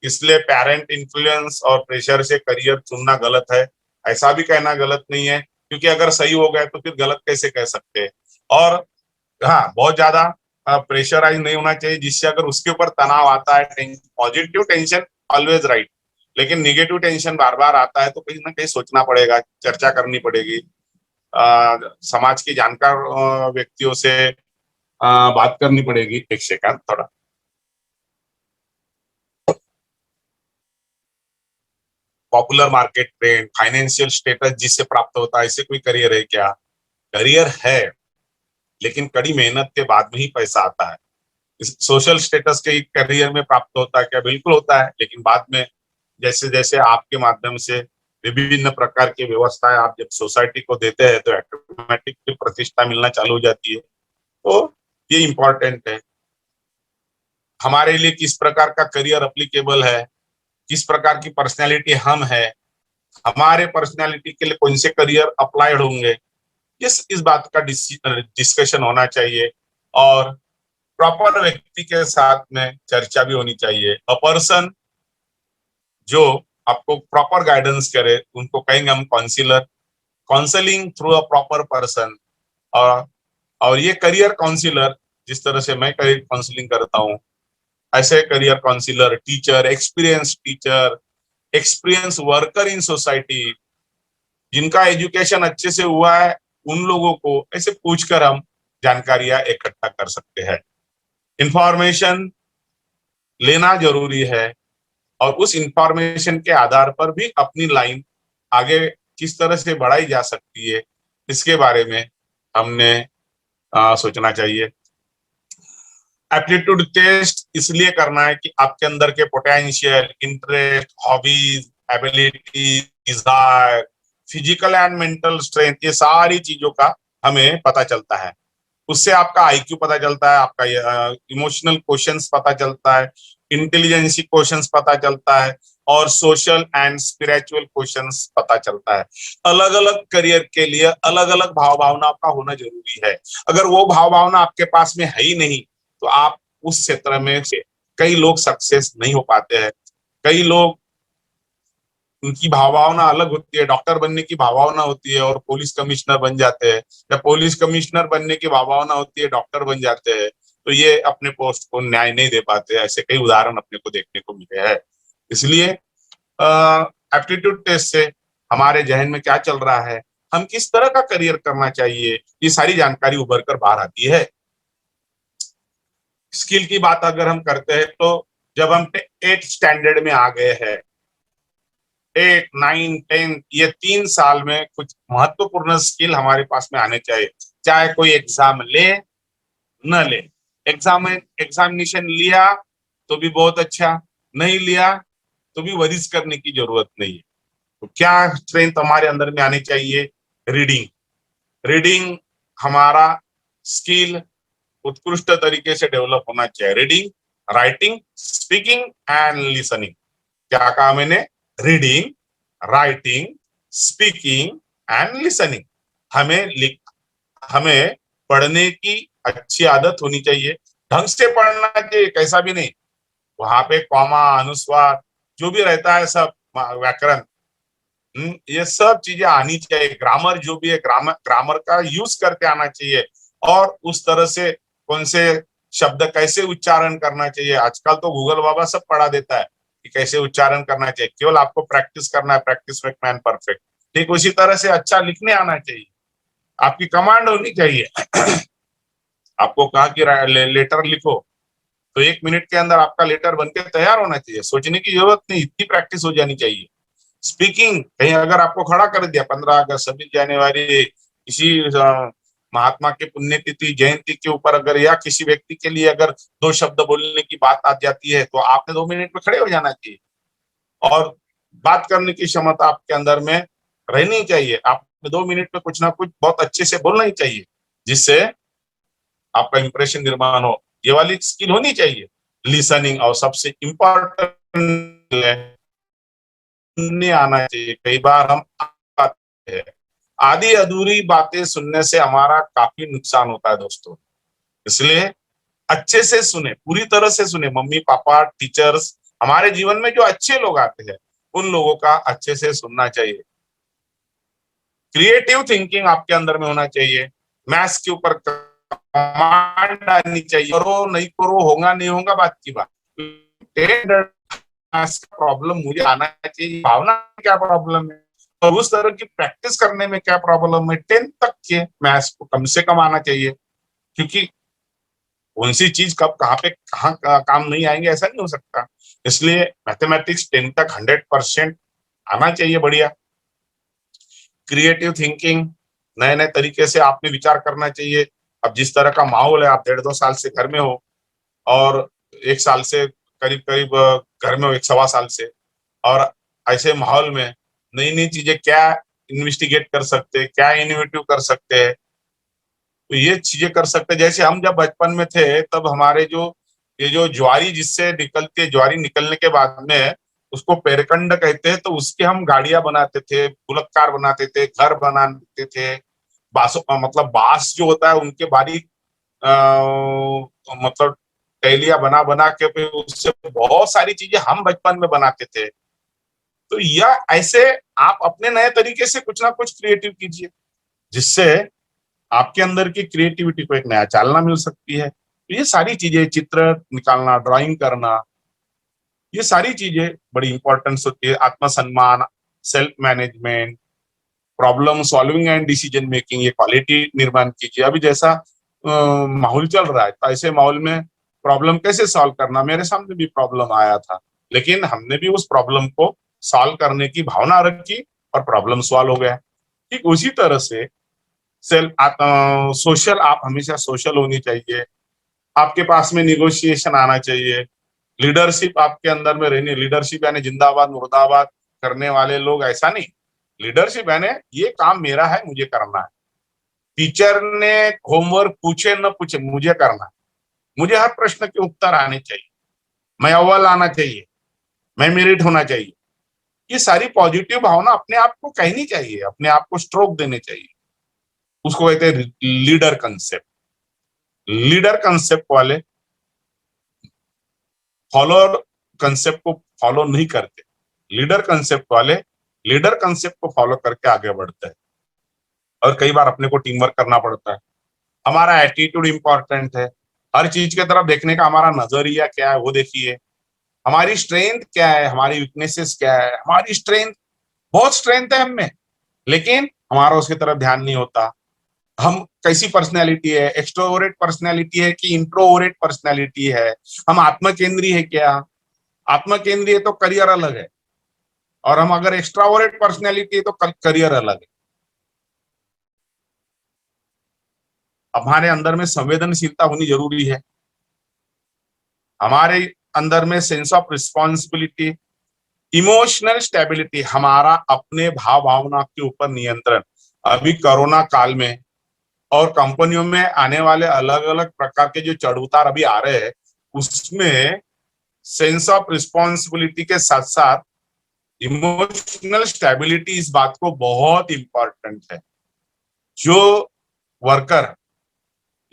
इसलिए पेरेंट इन्फ्लुएंस और प्रेशर से करियर चुनना गलत है, ऐसा भी कहना गलत नहीं है, क्योंकि अगर सही हो गए तो फिर गलत कैसे कह सकते हैं। और हाँ, बहुत ज्यादा प्रेशराइज नहीं होना चाहिए, जिससे अगर उसके ऊपर तनाव आता है। पॉजिटिव टेंशन ऑलवेज राइट, लेकिन निगेटिव टेंशन बार बार आता है तो कहीं ना कहीं सोचना पड़ेगा, चर्चा करनी पड़ेगी, समाज के जानकार व्यक्तियों से बात करनी पड़ेगी। एक सेकंड, थोड़ा popular market trend, financial status जिससे प्राप्त होता है, इससे कोई करियर है क्या? करियर है, लेकिन कड़ी मेहनत के बाद में ही पैसा आता है। सोशल स्टेटस के करियर में प्राप्त होता है क्या? बिल्कुल होता है, लेकिन बाद में जैसे जैसे आपके माध्यम से विभिन्न प्रकार की व्यवस्थाएं आप जब सोसाइटी को देते हैं तो ऑटोमेटिक प्रतिष्ठा मिलना चालू हो जाती है। तो ये इम्पोर्टेंट है। हमारे लिए किस प्रकार का करियर एप्लीकेबल है, किस प्रकार की पर्सनैलिटी हम है, हमारे पर्सनैलिटी के लिए कौन से करियर अप्लाइड होंगे, इस बात का डिस्कशन होना चाहिए और प्रॉपर व्यक्ति के साथ में चर्चा भी होनी चाहिए। अ पर्सन जो आपको प्रॉपर गाइडेंस करे उनको कहेंगे हम counsellor, counselling through a proper person. और ये करियर काउंसलर, जिस तरह से मैं करियर काउंसलिंग करता हूँ, ऐसे career counsellor, teacher, experience worker in society, जिनका एजुकेशन अच्छे से हुआ है, उन लोगों को ऐसे पूछकर हम जानकारियां इकट्ठा कर सकते हैं। इंफॉर्मेशन लेना जरूरी है और उस इंफॉर्मेशन के आधार पर भी अपनी लाइन आगे किस तरह से बढ़ाई जा सकती है, इसके बारे में हमने सोचना चाहिए। एप्टीट्यूड टेस्ट इसलिए करना है कि आपके अंदर के potential, interest, hobbies, ability, desire, physical and mental strength, ये सारी चीजों का हमें पता चलता है। उससे आपका आईक्यू पता चलता है, आपका इमोशनल क्वेश्चंस पता चलता है, इंटेलिजेंसी क्वेश्चंस पता चलता है और सोशल एंड स्पिरिचुअल क्वेश्चंस पता चलता है। अलग अलग करियर के लिए अलग अलग भाव भावना का होना जरूरी है। अगर वो भाव भावना आपके पास में है ही नहीं तो आप उस क्षेत्र में से कई लोग सक्सेस नहीं हो पाते हैं। कई लोग, उनकी भावना अलग होती है, डॉक्टर बनने की भावना होती है और पुलिस कमिश्नर बन जाते हैं, या पुलिस कमिश्नर बनने की भावना होती है, डॉक्टर बन जाते हैं, तो ये अपने पोस्ट को न्याय नहीं दे पाते। ऐसे कई उदाहरण अपने को देखने को मिले हैं। इसलिए एप्टीट्यूड टेस्ट से हमारे जहन में क्या चल रहा है, हम किस तरह का करियर करना चाहिए, ये सारी जानकारी उभर कर बाहर आती है। स्किल की बात अगर हम करते हैं तो जब हम 8th स्टैंडर्ड में आ गए हैं 8, 9, 10 ये 3 साल में कुछ महत्वपूर्ण स्किल हमारे पास में आने चाहिए। चाहे कोई एग्जाम ले न ले, एग्जामिनेशन लिया तो भी बहुत अच्छा, नहीं लिया तो भी वरीज करने की जरूरत नहीं है। तो क्या स्ट्रेंथ हमारे अंदर में आनी चाहिए? रीडिंग। रीडिंग हमारा स्किल उत्कृष्ट तरीके से डेवलप होना चाहिए। Reading, writing, speaking and listening. क्या कहा मैंने? Reading, writing, speaking and listening. हमें पढ़ने की अच्छी आदत होनी चाहिए, ढंग से पढ़ना चाहिए, कैसा भी नहीं। वहां पे कॉमा, अनुस्वार जो भी रहता है सब, व्याकरण, ये सब चीजें आनी चाहिए। ग्रामर जो भी है, ग्रामर का यूज करके आना चाहिए। और उस तरह से कौन से शब्द कैसे उच्चारण करना चाहिए, आजकल तो गूगल बाबा सब पढ़ा देता है कि कैसे उच्चारण करना चाहिए। केवल आपको प्रैक्टिस करना है, प्रैक्टिस मेक मैन परफेक्ट। ठीक उसी तरह से अच्छा लिखने आना चाहिए, आपकी कमांड होनी चाहिए। आपको कहा कि लेटर लिखो, तो 1 मिनट के अंदर आपका लेटर बनके तैयार होना चाहिए। सोचने की जरूरत नहीं, इतनी प्रैक्टिस हो जानी चाहिए। स्पीकिंग, कहीं अगर आपको खड़ा कर दिया 15 अगस्त, 26 जनवरी, किसी महात्मा के पुण्यतिथि, जयंती के ऊपर अगर, या किसी व्यक्ति के लिए अगर 2 शब्द बोलने की बात आ जाती है, तो आपने 2 मिनट में खड़े हो जाना चाहिए। और बात करने की क्षमता आपके अंदर में रहनी चाहिए। आप 2 मिनट में कुछ ना कुछ बहुत अच्छे से बोलना ही चाहिए, जिससे आपका इंप्रेशन निर्माण हो। ये वाली स्किल होनी चाहिए। लिसनिंग, और सबसे इंपॉर्टेंट सुनने आना चाहिए। कई बार हम आते हैं, आधी अधूरी बातें सुनने से हमारा काफी नुकसान होता है दोस्तों। इसलिए अच्छे से सुने, पूरी तरह से सुने। मम्मी पापा, टीचर्स, हमारे जीवन में जो अच्छे लोग आते हैं, उन लोगों का अच्छे से सुनना चाहिए। क्रिएटिव थिंकिंग आपके अंदर में होना चाहिए। मैथ्स के ऊपर कमांड आनी चाहिए। करो नहीं करो, होगा नहीं होगा बात की बात। प्रॉब्लम मुझे आना चाहिए, भावना क्या प्रॉब्लम है, और उस तरह की प्रैक्टिस करने में क्या प्रॉब्लम है। 10th तक के मैथ्स को कम से कम आना चाहिए, क्योंकि कौन सी चीज कब कहाँ पे कहाँ काम नहीं आएंगे ऐसा नहीं हो सकता। इसलिए मैथमेटिक्स 10 तक 100% आना चाहिए। बढ़िया क्रिएटिव थिंकिंग, नए नए तरीके से आपने विचार करना चाहिए। अब जिस तरह का माहौल है, आप 1.5-2 साल से घर में हो, और 1 साल से करीब करीब घर में हो, 1 सवा साल से, और ऐसे माहौल में नई नई चीजें क्या इन्वेस्टिगेट कर सकते हैं, क्या इनोवेटिव कर सकते हैं, तो ये चीजें कर सकते हैं। जैसे हम जब बचपन में थे, तब हमारे जो ये जो ज्वारी जिससे निकलती है, ज्वारी निकलने के बाद में उसको पेरकंड कहते हैं, तो उसके हम गाड़ियां बनाते थे, बुलक कार बनाते थे, घर बनाते थे। बांसों मतलब बांस जो होता है उनके बारीक मतलब टहलियां बना बना के फिर उससे बहुत सारी चीजें हम बचपन में बनाते थे। तो यह ऐसे आप अपने नए तरीके से कुछ ना कुछ क्रिएटिव कीजिए, जिससे आपके अंदर की क्रिएटिविटी को एक नया चालना मिल सकती है। तो ये सारी चीजें, चित्र निकालना, ड्राइंग करना, ये सारी चीजें बड़ी इंपॉर्टेंस होती है। आत्मसम्मान, self management, problem solving and decision making, ये क्वालिटी निर्माण कीजिए। अभी जैसा माहौल चल रहा है, तो ऐसे माहौल में प्रॉब्लम कैसे सॉल्व करना। मेरे सामने भी प्रॉब्लम आया था, लेकिन हमने भी उस प्रॉब्लम को सॉल्व करने की भावना रखी और प्रॉब्लम सॉल्व हो गया। ठीक उसी तरह से सोशल, आप हमेशा सोशल होनी चाहिए। आपके पास में निगोशिएशन आना चाहिए। लीडरशिप आपके अंदर में रहनी। लीडरशिप यानी जिंदाबाद मुर्दाबाद करने वाले लोग, ऐसा नहीं। लीडरशिप यानी ये काम मेरा है, मुझे करना है। टीचर ने होमवर्क पूछे न पूछे, मुझे करना है। मुझे हर प्रश्न के उत्तर आने चाहिए, मैं अव्वल आना चाहिए, मैं मेरिट होना चाहिए। ये सारी पॉजिटिव भावना अपने आप को कहनी चाहिए, अपने आप को स्ट्रोक देने चाहिए। उसको कहते हैं लीडर कंसेप्ट। लीडर कंसेप्ट वाले फॉलोअर कंसेप्ट को फॉलो नहीं करते। लीडर कंसेप्ट वाले लीडर कंसेप्ट को फॉलो करके आगे बढ़ते हैं। और कई बार अपने को टीम वर्क करना पड़ता है। हमारा एटीट्यूड इंपॉर्टेंट है। हर चीज के तरफ देखने का हमारा नजरिया क्या है वो देखिए। हमारी स्ट्रेंथ क्या है, हमारी वीकनेसेस क्या है। हमारी स्ट्रेंथ, बहुत स्ट्रेंथ है हमें, लेकिन हमारा उसकी तरफ ध्यान नहीं होता। हम कैसी पर्सनैलिटी है, एक्सट्रोवर्ट पर्सनैलिटी है कि इंट्रोवर्ट पर्सनैलिटी है। हम आत्म केंद्रीय है क्या? आत्म केंद्रीय तो करियर अलग है, और हम अगर एक्स्ट्रावर्ट पर्सनैलिटी है तो करियर अलग है। हमारे अंदर में संवेदनशीलता होनी जरूरी है, हमारे अंदर में sense of responsibility, emotional stability, हमारा अपने भाव भावना के ऊपर नियंत्रण। अभी कोरोना काल में और कंपनियों में आने वाले अलग अलग प्रकार के जो चढ़ उतार अभी आ रहे हैं, उसमें सेंस ऑफ रिस्पॉन्सिबिलिटी के साथ साथ इमोशनल स्टेबिलिटी इस बात को बहुत इंपॉर्टेंट है। जो वर्कर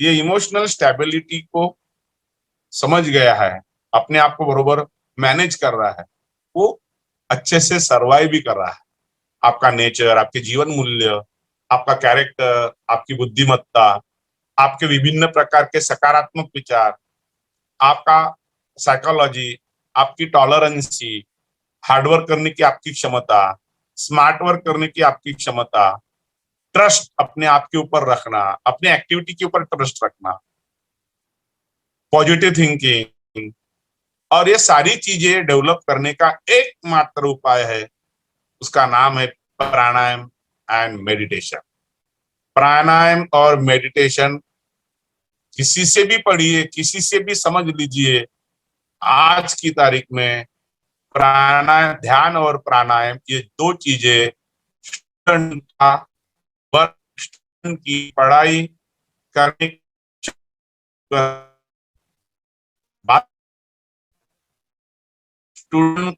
ये इमोशनल स्टेबिलिटी को समझ गया है, अपने आप को बरोबर मैनेज कर रहा है, वो अच्छे से सर्वाइव भी कर रहा है। आपका नेचर, आपके जीवन मूल्य, आपका कैरेक्टर, आपकी बुद्धिमत्ता, आपके विभिन्न प्रकार के सकारात्मक विचार, आपका साइकोलॉजी, आपकी टॉलरेंसी, हार्डवर्क करने की आपकी क्षमता, स्मार्ट वर्क करने की आपकी क्षमता, ट्रस्ट अपने आप के ऊपर रखना, अपने एक्टिविटी के ऊपर ट्रस्ट रखना, पॉजिटिव थिंकिंग, और ये सारी चीजें डेवलप करने का एकमात्र उपाय है, उसका नाम है प्राणायाम एंड मेडिटेशन। प्राणायाम और मेडिटेशन किसी से भी पढ़िए, किसी से भी समझ लीजिए, आज की तारीख में प्राणायाम, ध्यान और प्राणायाम, ये दो चीजें स्टूडेंट की पढ़ाई करने बात, स्टूडेंट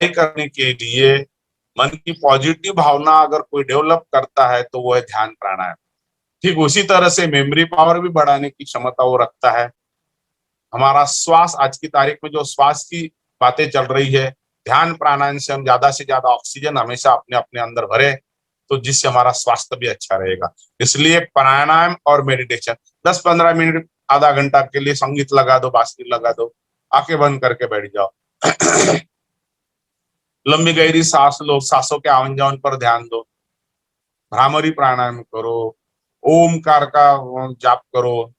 करने के लिए मन की पॉजिटिव भावना अगर कोई डेवलप करता है तो वो है ध्यान प्राणायाम। ठीक उसी तरह से मेमोरी पावर भी बढ़ाने की क्षमता वो रखता है। हमारा श्वास, आज की तारीख में जो श्वास की बातें चल रही है, ध्यान प्राणायाम से हम ज्यादा से ज्यादा ऑक्सीजन हमेशा अपने अपने अंदर भरे, तो जिससे हमारा स्वास्थ्य भी अच्छा रहेगा। इसलिए प्राणायाम और मेडिटेशन 10-15 मिनट, आधा घंटा के लिए संगीत लगा दो, बांसुरी लगा दो, आंखें बंद करके बैठ जाओ, लंबी गहरी सांस लो, सांसों के आवन जावन पर ध्यान दो, भ्रामरी प्राणायाम करो, ओमकार का जाप करो,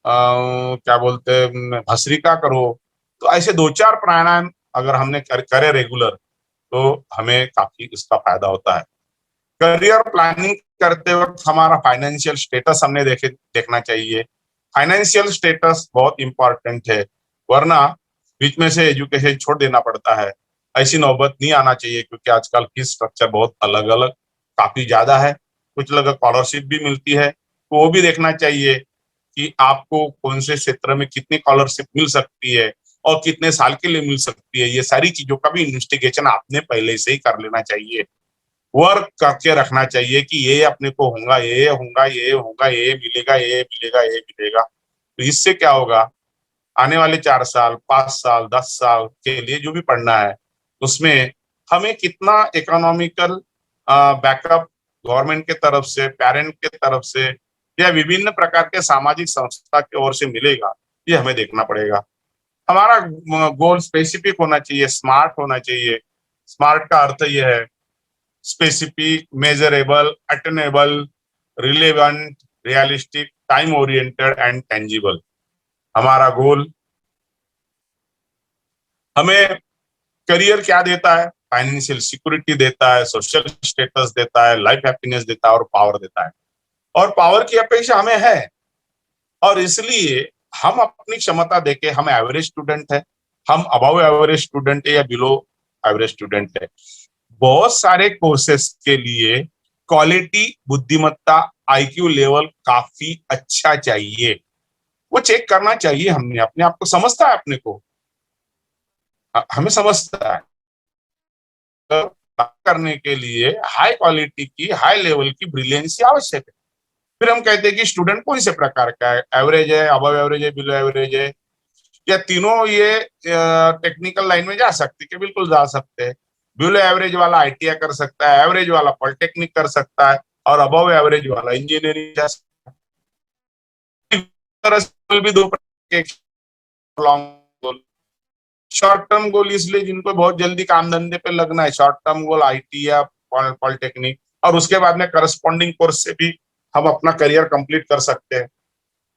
क्या बोलते हैं, भस्त्रिका करो। तो ऐसे 2-4 प्राणायाम अगर हमने करे रेगुलर, तो हमें काफी इसका फायदा होता है। करियर प्लानिंग करते वक्त हमारा फाइनेंशियल स्टेटस हमने देखना चाहिए। फाइनेंशियल स्टेटस बहुत इंपॉर्टेंट है, वरना बीच में से एजुकेशन छोड़ देना पड़ता है। ऐसी नौबत नहीं आना चाहिए, क्योंकि आजकल फीस स्ट्रक्चर बहुत अलग अलग काफी ज्यादा है। कुछ लोग स्कॉलरशिप भी मिलती है, तो वो भी देखना चाहिए कि आपको कौन से क्षेत्र में कितनी स्कॉलरशिप मिल सकती है और कितने साल के लिए मिल सकती है। ये सारी चीजों का भी इन्वेस्टिगेशन आपने पहले से ही कर लेना चाहिए, वर्क करके रखना चाहिए कि ये अपने को होगा, ये होगा, ये होगा, ये मिलेगा, ये मिलेगा, ये मिलेगा। तो इससे क्या होगा, आने वाले 4 साल, 5 साल, 10 साल के लिए जो भी पढ़ना है, उसमें हमें कितना इकोनॉमिकल बैकअप गवर्नमेंट के तरफ से, पेरेंट के तरफ से, या विभिन्न प्रकार के सामाजिक संस्था की ओर से मिलेगा, ये हमें देखना पड़ेगा। हमारा गोल स्पेसिफिक होना चाहिए, स्मार्ट होना चाहिए। स्मार्ट का अर्थ यह है specific, measurable, attainable, relevant, realistic, time oriented and tangible. हमारा गोल हमें करियर क्या देता है, फाइनेंशियल सिक्योरिटी देता है, सोशल स्टेटस देता है, लाइफ हैप्पीनेस देता है और पावर देता है। और पावर की अपेक्षा हमें है, और इसलिए हम अपनी क्षमता देके, हम एवरेज स्टूडेंट है, हम अबव एवरेज स्टूडेंट है या बिलो एवरेज स्टूडेंट है, बहुत सारे कोर्सेस के लिए क्वालिटी, बुद्धिमत्ता, आईक्यू लेवल काफी अच्छा चाहिए। वो चेक करना चाहिए, हमने अपने आप को समझता है, अपने को हमें समझता है। तो करने के लिए हाई क्वालिटी की, हाई लेवल की ब्रिलियंसी आवश्यक है। फिर हम कहते हैं कि स्टूडेंट कौन से प्रकार का है, एवरेज है, अबव एवरेज है, बिलो एवरेज है, या तीनों ये टेक्निकल लाइन में जा सकते, कि बिल्कुल जा सकते हैं। बिलो एवरेज वाला आईटीआई कर सकता है, एवरेज वाला पॉलिटेक्निक कर सकता है, और अबव एवरेज वाला इंजीनियरिंग जा सकता है। भी दो लॉन्ग गोल, शॉर्ट टर्म गोल इसलिए जिनको बहुत जल्दी काम धंधे पे लगना है, शॉर्ट टर्म गोल आईटी या पॉलिटेक्निक, और उसके बाद में करस्पॉन्डिंग कोर्स से भी हम अपना करियर कंप्लीट कर सकते हैं।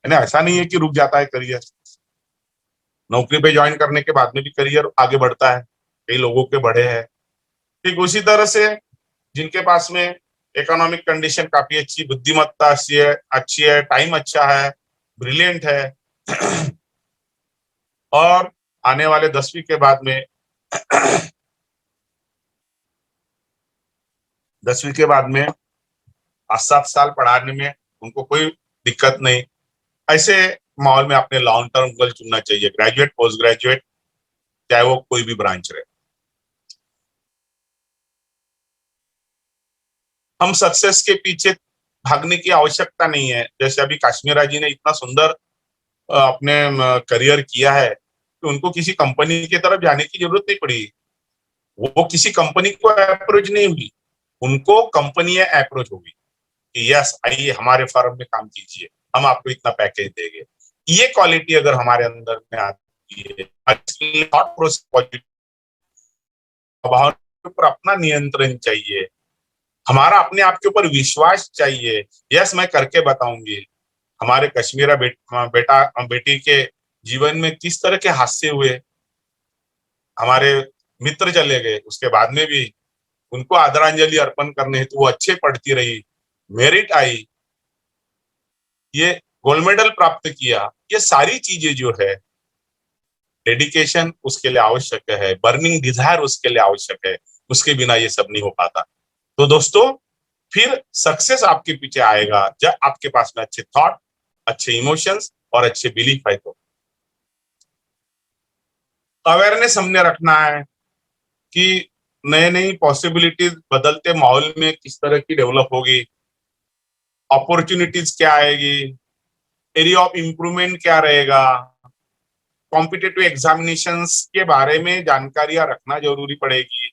ऐसा नहीं है कि रुक जाता है करियर, नौकरी पे ज्वाइन करने के बाद में भी करियर आगे बढ़ता है, कई लोगों के बढ़े हैं। ठीक उसी तरह से जिनके पास में इकोनॉमिक कंडीशन काफी अच्छी, बुद्धिमत्ता अच्छी है, टाइम अच्छा है, ब्रिलियंट है और आने वाले 10वीं के बाद में 10वीं के बाद में 5-7 साल पढ़ाने में उनको कोई दिक्कत नहीं। ऐसे माहौल में अपने लॉन्ग टर्म गोल चुनना चाहिए, ग्रेजुएट, पोस्ट ग्रेजुएट, चाहे वो कोई भी ब्रांच रहे। हम सक्सेस के पीछे भागने की आवश्यकता नहीं है। जैसे अभी काश्मीरा जी ने इतना सुंदर अपने करियर किया है कि उनको किसी कंपनी की तरफ जाने की जरूरत नहीं पड़ी। वो किसी कंपनी को अप्रोच नहीं हुई, उनको कंपनी अप्रोच होगी कि यस आइए हमारे फर्म में काम कीजिए, हम आपको इतना पैकेज देंगे। ये क्वालिटी अगर हमारे अंदर में आती है, थॉट प्रोसेस पॉजिटिव, भावना के ऊपर अपना नियंत्रण चाहिए, हमारा अपने आप के ऊपर विश्वास चाहिए, यस मैं करके बताऊंगी। हमारे कश्मीरा बेटी के जीवन में किस तरह के हादसे हुए, हमारे मित्र चले गए, उसके बाद में भी उनको आदरांजलि अर्पण करने हेतु वो अच्छे पढ़ती रही, मेरिट आई, ये गोल्ड मेडल प्राप्त किया। ये सारी चीजें जो है, डेडिकेशन उसके लिए आवश्यक है, बर्निंग डिजायर उसके लिए आवश्यक है, उसके बिना ये सब नहीं हो पाता। तो दोस्तों फिर सक्सेस आपके पीछे आएगा जब आपके पास में अच्छे थॉट, अच्छे इमोशंस और अच्छे बिलीफ है। तो अवेयरनेस हमने रखना है कि नई नई पॉसिबिलिटीज बदलते माहौल में किस तरह की डेवलप होगी, अपॉर्चुनिटीज क्या आएगी, एरिया ऑफ इम्प्रूवमेंट क्या रहेगा, कॉम्पिटिटिव एग्जामिनेशंस के बारे में जानकारियां रखना जरूरी पड़ेगी।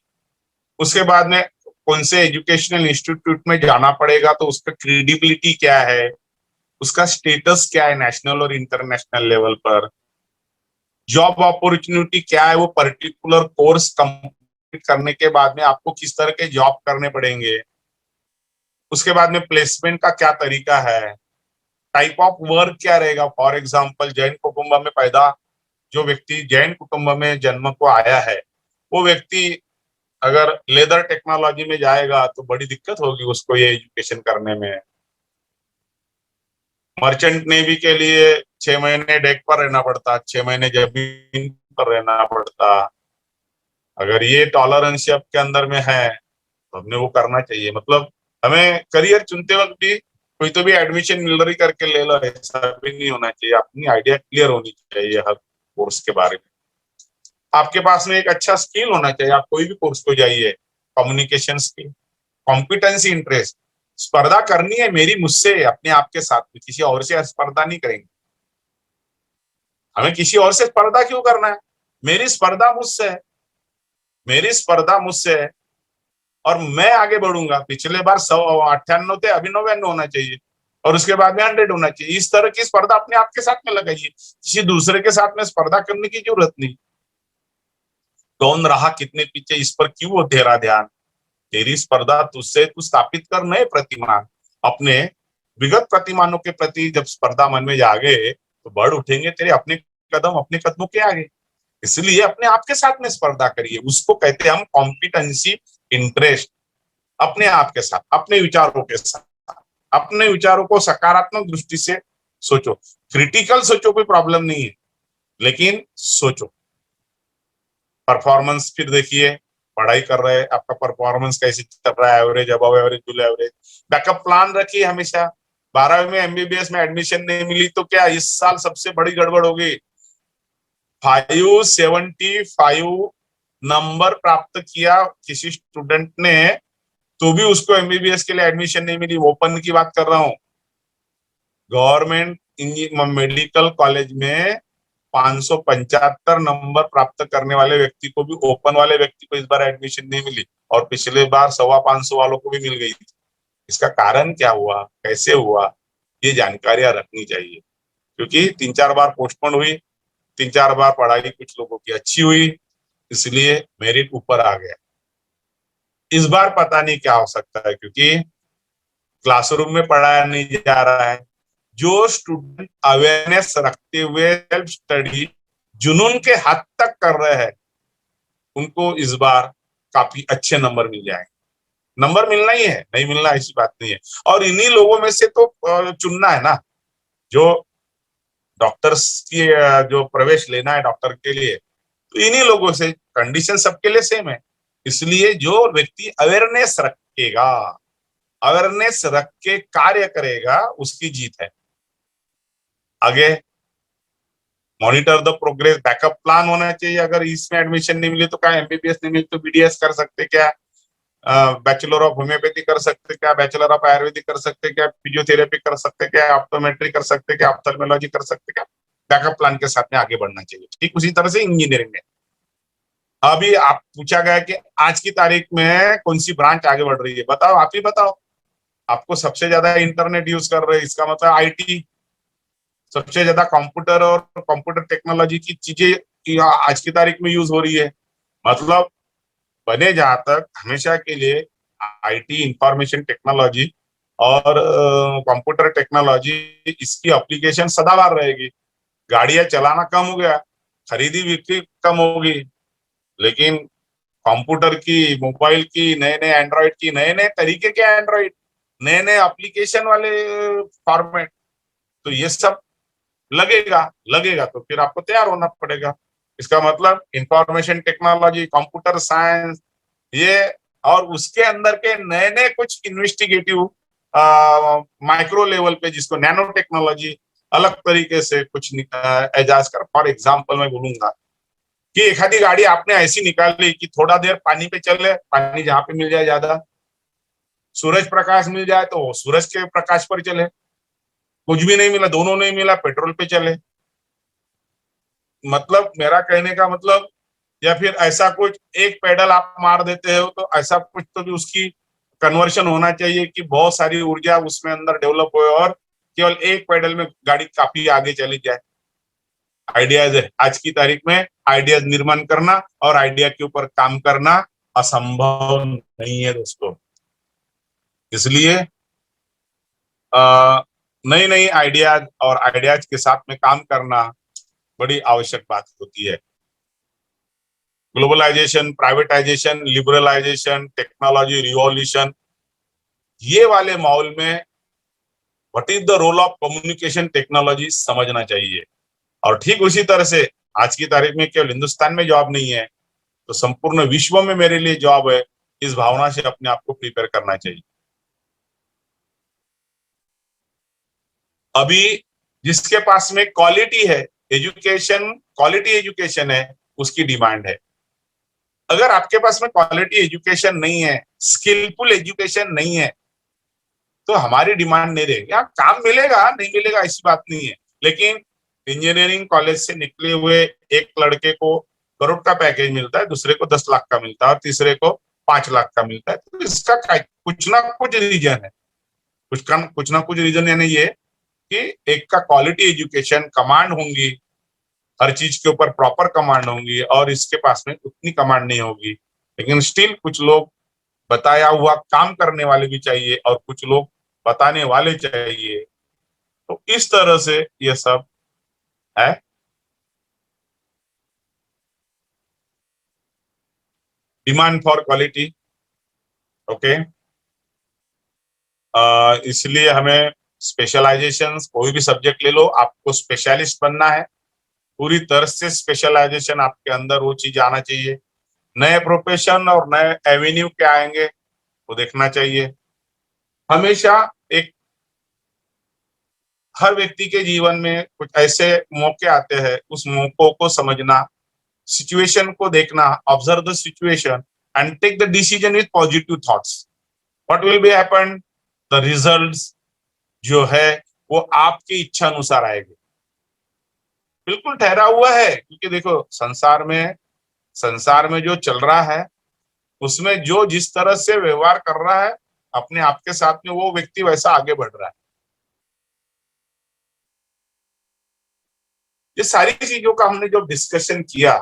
उसके बाद में कौन से एजुकेशनल इंस्टीट्यूट में जाना पड़ेगा, तो उसका क्रेडिबिलिटी क्या है, उसका स्टेटस क्या है नेशनल और इंटरनेशनल लेवल पर, जॉब अपॉर्चुनिटी क्या है, वो पर्टिकुलर कोर्स कंप्लीट करने के बाद में आपको किस तरह के जॉब करने पड़ेंगे, उसके बाद में प्लेसमेंट का क्या तरीका है, टाइप ऑफ वर्क क्या रहेगा। फॉर एग्जाम्पल जैन कुटुंब में पैदा जो व्यक्ति जैन कुटुंब में जन्म को आया है, वो व्यक्ति अगर लेदर टेक्नोलॉजी में जाएगा तो बड़ी दिक्कत होगी उसको ये एजुकेशन करने में। मर्चेंट नेवी के लिए 6 महीने डेक पर रहना पड़ता, 6 महीने जमीन पर रहना पड़ता। अगर ये टॉलरेंस के अंदर में है तो हमने वो करना चाहिए। मतलब हमें करियर चुनते वक्त भी कोई तो भी एडमिशन मिल रही करके ले लो, ऐसा भी नहीं होना चाहिए। अपनी आइडिया क्लियर होनी चाहिए हर कोर्स के बारे में। आपके पास में एक अच्छा स्किल होना चाहिए। आप कोई भी कोर्स को जाइए, कम्युनिकेशन स्किल, कॉम्पिटेंसी, इंटरेस्ट। स्पर्धा करनी है मेरी मुझसे, अपने आप के साथ में, किसी और से स्पर्धा नहीं करेंगे। हमें किसी और से स्पर्धा क्यों करना है? मेरी स्पर्धा मुझसे है, मेरी स्पर्धा मुझसे है और मैं आगे बढ़ूंगा। पिछले बार 98 थे, अभी 99 होना चाहिए और उसके बाद में 100 होना चाहिए। इस तरह की स्पर्धा अपने आप के साथ में लगाइए, किसी दूसरे के साथ में स्पर्धा करने की जरूरत नहीं। कौन रहा कितने पीछे, इस पर क्यों वो तेरा ध्यान? तेरी स्पर्धा तुझसे, तू स्थापित कर नए प्रतिमान। अपने विगत प्रतिमानों के प्रति जब स्पर्धा मन में जागे तो बढ़ उठेंगे तेरे अपने कदम अपने कदमों के आगे। इसलिए अपने आप के साथ में स्पर्धा करिए, उसको कहते हैं हम कॉम्पिटेंसी, इंटरेस्ट। अपने आप के साथ, अपने विचारों के साथ, अपने विचारों को सकारात्मक दृष्टि से सोचो। क्रिटिकल सोचो, कोई प्रॉब्लम नहीं है, लेकिन सोचो। परफॉर्मेंस फिर देखिए, पढ़ाई कर रहे हैं, आपका परफॉर्मेंस कैसे चल रहा है, average, above average, below average. Backup plan रखिए हमेशा। 12वीं में एमबीबीएस में एडमिशन नहीं मिली तो क्या इस साल सबसे बड़ी गड़बड़ होगी? 575 नंबर प्राप्त किया किसी स्टूडेंट ने, तो भी उसको एमबीबीएस के लिए एडमिशन नहीं मिली। ओपन की बात कर रहा हूँ। गवर्नमेंट मेडिकल कॉलेज में 575 नंबर प्राप्त करने वाले व्यक्ति को भी, ओपन वाले व्यक्ति को इस बार एडमिशन नहीं मिली और पिछले बार 525 वालों को भी मिल गई थी। इसका कारण क्या हुआ, कैसे हुआ, ये जानकारियां रखनी चाहिए। क्योंकि 3-4 बार पोस्टपोन हुई, 3-4 बार पढ़ाई कुछ लोगों की अच्छी हुई, इसलिए मेरिट ऊपर आ गया। इस बार पता नहीं क्या हो सकता है, क्योंकि क्लासरूम में पढ़ाया नहीं जा रहा है। जो स्टूडेंट अवेयरनेस रखते हुए सेल्फ स्टडी जुनून के हद तक कर रहे हैं, उनको इस बार काफी अच्छे नंबर मिल जाएंगे। नंबर मिलना ही है, नहीं मिलना ऐसी बात नहीं है। और इन्हीं लोगों में से तो चुनना है ना, जो डॉक्टर्स की जो प्रवेश लेना है डॉक्टर के लिए, तो इन्हीं लोगों से। कंडीशन सबके लिए सेम है, इसलिए जो व्यक्ति अवेयरनेस रखेगा, अवेयरनेस रख के कार्य करेगा, उसकी जीत है। आगे monitor the progress, backup plan होना चाहिए। अगर इसमें एडमिशन नहीं मिले तो क्या, एमबीबीएस नहीं मिले तो बीडीएस कर सकते क्या, बैचलर ऑफ होम्योपैथी कर सकते क्या, बैचलर ऑफ आयुर्वेदिक कर सकते क्या, फिजियोथेरेपी कर सकते क्या, ऑप्टोमेट्री कर सकते क्या, ऑप्थेल्मोलॉजी कर सकते क्या। बैकअप प्लान के साथ में आगे बढ़ना चाहिए। ठीक उसी तरह से इंजीनियरिंग में अभी आप पूछा गया कि आज की तारीख में कौन सी ब्रांच आगे बढ़ रही है, बताओ, आप ही बताओ। आपको सबसे ज्यादा इंटरनेट यूज कर रहे हैं, इसका मतलब आईटी। सबसे ज्यादा कंप्यूटर और कंप्यूटर टेक्नोलॉजी की चीजें आज की तारीख में यूज हो रही है। मतलब बने जहां तक हमेशा के लिए आईटी, इंफॉर्मेशन टेक्नोलॉजी और कंप्यूटर टेक्नोलॉजी, इसकी एप्लीकेशन सदाबहार रहेगी। गाड़ियां चलाना कम हो गया, खरीदी बिक्री कम होगी, लेकिन कंप्यूटर की, मोबाइल की, नए नए एंड्रॉइड की, नए नए तरीके के एंड्रॉइड, नए नए एप्लीकेशन वाले फॉर्मेट, तो ये सब लगेगा। लगेगा तो फिर आपको तैयार होना पड़ेगा। इसका मतलब इंफॉर्मेशन टेक्नोलॉजी, कंप्यूटर साइंस, ये और उसके अंदर के नए नए कुछ इन्वेस्टिगेटिव माइक्रो लेवल पे, जिसको नैनो टेक्नोलॉजी, अलग तरीके से कुछ एजाज कर। फॉर एग्जाम्पल मैं बोलूंगा कि एक आधी गाड़ी आपने ऐसी निकाली कि थोड़ा देर पानी पे चले, पानी जहां पे मिल जाए ज्यादा, सूरज प्रकाश मिल जाए तो सूरज के प्रकाश पर चले, कुछ भी नहीं मिला, दोनों नहीं मिला, पेट्रोल पे चले। मतलब मेरा कहने का मतलब, या फिर ऐसा कुछ एक पैडल आप मार देते हो तो ऐसा कुछ तो भी उसकी कन्वर्शन होना चाहिए कि बहुत सारी ऊर्जा उसमें अंदर डेवलप हो और केवल एक पैडल में गाड़ी काफी आगे चली जाए। आइडियाज है, आज की तारीख में आइडियाज निर्माण करना और आइडिया के ऊपर काम करना असंभव नहीं है दोस्तों। इसलिए नई नई आइडियाज और आइडियाज के साथ में काम करना बड़ी आवश्यक बात होती है। Globalisation, privatisation, liberalisation, technology revolution, ये वाले माहौल में what is the role of communication technology समझना चाहिए। और ठीक उसी तरह से आज की तारीख में केवल हिंदुस्तान में जॉब नहीं है, तो संपूर्ण विश्व में मेरे लिए जॉब है, इस भावना से अपने आप को प्रिपेयर करना चाहिए। अभी जिसके पास में क्वालिटी है, एजुकेशन, क्वालिटी एजुकेशन है, उसकी डिमांड है। अगर आपके पास में क्वालिटी एजुकेशन नहीं है, स्किलफुल एजुकेशन नहीं है, तो हमारी डिमांड नहीं रहेगी। हाँ, काम मिलेगा, नहीं मिलेगा ऐसी बात नहीं है, लेकिन इंजीनियरिंग कॉलेज से निकले हुए एक लड़के को करोड़ का पैकेज मिलता है, दूसरे को 10 लाख का मिलता है और तीसरे को 5 लाख का मिलता है। तो इसका कुछ ना कुछ रीजन है, कुछ ना कुछ रीजन, यानी ये कि एक का क्वालिटी एजुकेशन, कमांड होंगी, हर चीज के ऊपर प्रॉपर कमांड होंगी, और इसके पास में उतनी कमांड नहीं होगी। लेकिन स्टिल कुछ लोग बताया हुआ काम करने वाले भी चाहिए और कुछ लोग बताने वाले चाहिए। तो इस तरह से ये सब है। Demand for quality, okay. इसलिए हमें स्पेशलाइजेशन, कोई भी सब्जेक्ट ले लो, आपको स्पेशलिस्ट बनना है, पूरी तरह से स्पेशलाइजेशन आपके अंदर वो चीज आना चाहिए। नए प्रोफेशन और नए एवेन्यू क्या आएंगे वो देखना चाहिए। हमेशा एक, हर व्यक्ति के जीवन में कुछ ऐसे मौके आते हैं, उस मौकों को समझना, सिचुएशन को देखना, observe the situation and take the decision with positive thoughts. What will be happen, the results जो है वो आपकी इच्छा अनुसार आएगी। बिल्कुल ठहरा हुआ है, क्योंकि देखो संसार में जो चल रहा है, उसमें जो जिस तरह से व्यवहार कर रहा है अपने आप के साथ में, वो व्यक्ति वैसा आगे बढ़ रहा है। ये सारी चीजों का हमने जब डिस्कशन किया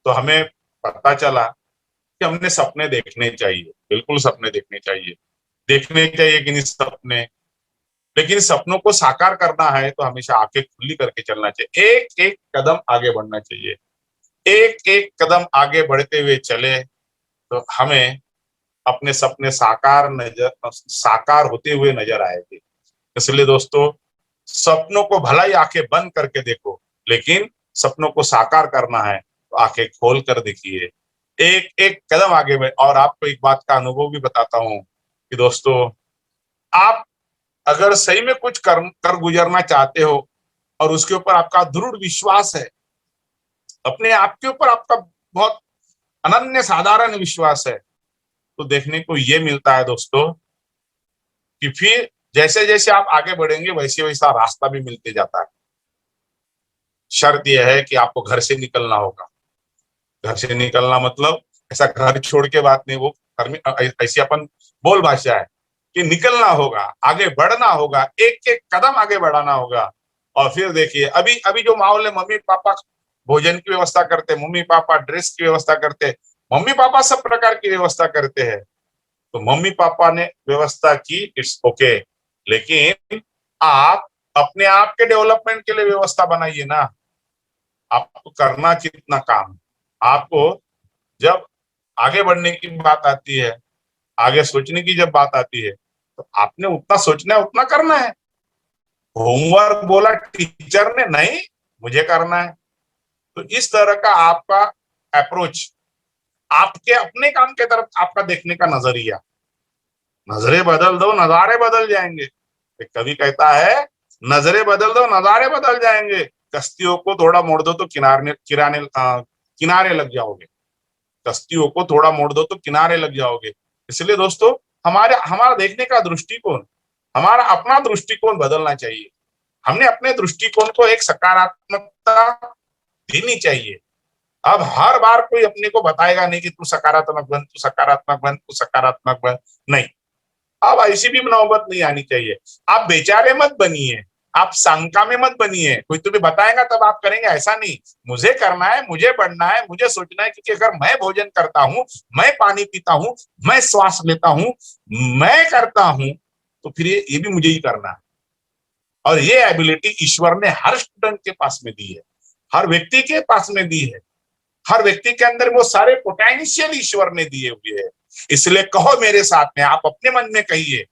तो हमें पता चला कि हमने सपने देखने चाहिए, बिल्कुल सपने देखने चाहिए, देखने चाहिए कि नहीं सपने। लेकिन सपनों को साकार करना है तो हमेशा आंखें खुली करके चलना चाहिए, एक एक कदम आगे बढ़ना चाहिए। एक एक कदम आगे बढ़ते हुए चले तो हमें अपने सपने साकार होते हुए नजर आएंगे। इसलिए दोस्तों, सपनों को भला ही आंखें बंद करके देखो, लेकिन सपनों को साकार करना है तो आंखें खोल कर देखिए, एक एक कदम आगे बढ़। और आपको एक बात का अनुभव भी बताता हूं कि दोस्तों, आप अगर सही में कुछ कर गुजरना चाहते हो और उसके ऊपर आपका दृढ़ विश्वास है, अपने आप के ऊपर आपका बहुत अनन्य साधारण विश्वास है, तो देखने को ये मिलता है दोस्तों कि फिर जैसे जैसे आप आगे बढ़ेंगे वैसे वैसा रास्ता भी मिलते जाता है। शर्त यह है कि आपको घर से निकलना होगा। घर से निकलना मतलब ऐसा घर छोड़ के बात नहीं, वो घर में ऐसी अपन बोल भाषा है कि निकलना होगा, आगे बढ़ना होगा, एक एक कदम आगे बढ़ाना होगा। और फिर देखिए, अभी अभी जो माहौल है, मम्मी पापा भोजन की व्यवस्था करते, मम्मी पापा ड्रेस की व्यवस्था करते, मम्मी पापा सब प्रकार की व्यवस्था करते हैं। तो मम्मी पापा ने व्यवस्था की, इट्स ओके, लेकिन आप अपने आप के डेवलपमेंट के लिए व्यवस्था बनाइए ना। आपको करना कितना काम है। आपको जब आगे बढ़ने की बात आती है, आगे सोचने की जब बात आती है, तो आपने उतना सोचना है, उतना करना है। होमवर्क बोला टीचर ने, नहीं मुझे करना है। तो इस तरह का आपका अप्रोच, आपके अपने काम के तरफ आपका देखने का नजरिया, नजरे बदल दो नजारे बदल जाएंगे। एक कवि कहता है, नजरे बदल दो नजारे बदल जाएंगे, कश्तियों को थोड़ा मोड़ दो तो किनारे लग जाओगे। कश्तियों को थोड़ा मोड़ दो तो किनारे लग जाओगे। इसलिए दोस्तों, हमारा देखने का दृष्टिकोण, हमारा अपना दृष्टिकोण बदलना चाहिए। हमने अपने दृष्टिकोण को एक सकारात्मकता देनी चाहिए। अब हर बार कोई अपने को बताएगा नहीं कि तू सकारात्मक बन, तू सकारात्मक बन, तू सकारात्मक बन, नहीं। अब ऐसी भी नौबत नहीं आनी चाहिए। आप बेचारे मत बनिए, आप शंका में मत बनिए। कोई तुम्हें बताएगा तब आप करेंगे, ऐसा नहीं। मुझे करना है, मुझे बढ़ना है, मुझे सोचना है, क्योंकि अगर मैं भोजन करता हूं, मैं पानी पीता हूं, मैं श्वास लेता हूं, मैं करता हूं, तो फिर ये भी मुझे ही करना है। और ये एबिलिटी ईश्वर ने हर स्टूडेंट के पास में दी है, हर व्यक्ति के पास में दी है। हर व्यक्ति के अंदर वो सारे पोटेंशियल ईश्वर ने दिए हुए हैं। इसलिए कहो मेरे साथ में, आप अपने मन में कहिए,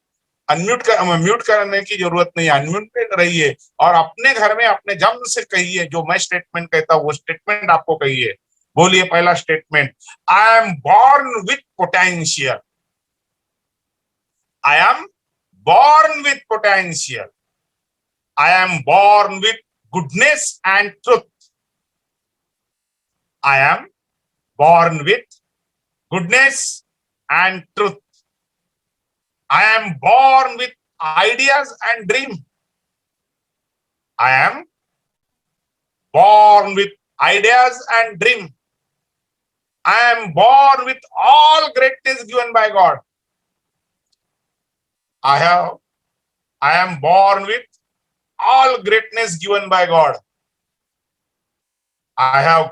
म्यूट करने की जरूरत नहीं, अनम्यूट पे रहिए और अपने घर में अपने जम से कहिए, जो मैं स्टेटमेंट कहता हूं वो स्टेटमेंट आपको कहिए। बोलिए पहला statement, I am born with potential. I am born with potential. I am born with goodness and truth. I am born with goodness and truth. I am born with ideas and dream. I am born with ideas and dream. I am born with all greatness given by God. I am born with all greatness given by God. I have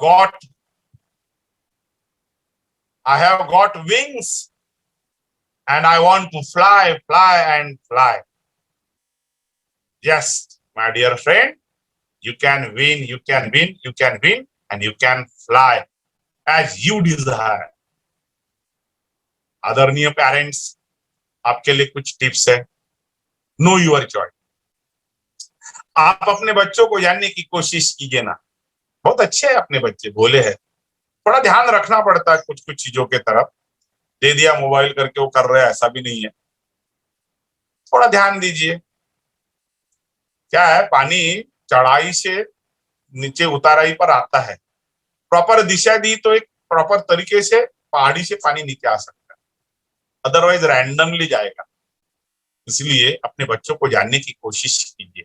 got wings and I want to fly, fly and fly. Yes, my dear friend, you can win, you can win, you can win and you can fly as you desire. आदरणीय parents, आपके लिए कुछ tips है। Know your choice. आप अपने बच्चों को जानने की कोशिश कीजिए ना। बहुत अच्छे हैं अपने बच्चे, भोले हैं, थोड़ा ध्यान रखना पड़ता है कुछ कुछ चीजों के तरफ। दे दिया मोबाइल करके वो कर रहे हैं, ऐसा भी नहीं है। थोड़ा ध्यान दीजिए। क्या है, पानी चढ़ाई से नीचे उताराई पर आता है। प्रॉपर दिशा दी तो एक प्रॉपर तरीके से पहाड़ी से पानी नीचे आ सकता है, अदरवाइज रैंडमली जाएगा। इसलिए अपने बच्चों को जानने की कोशिश कीजिए,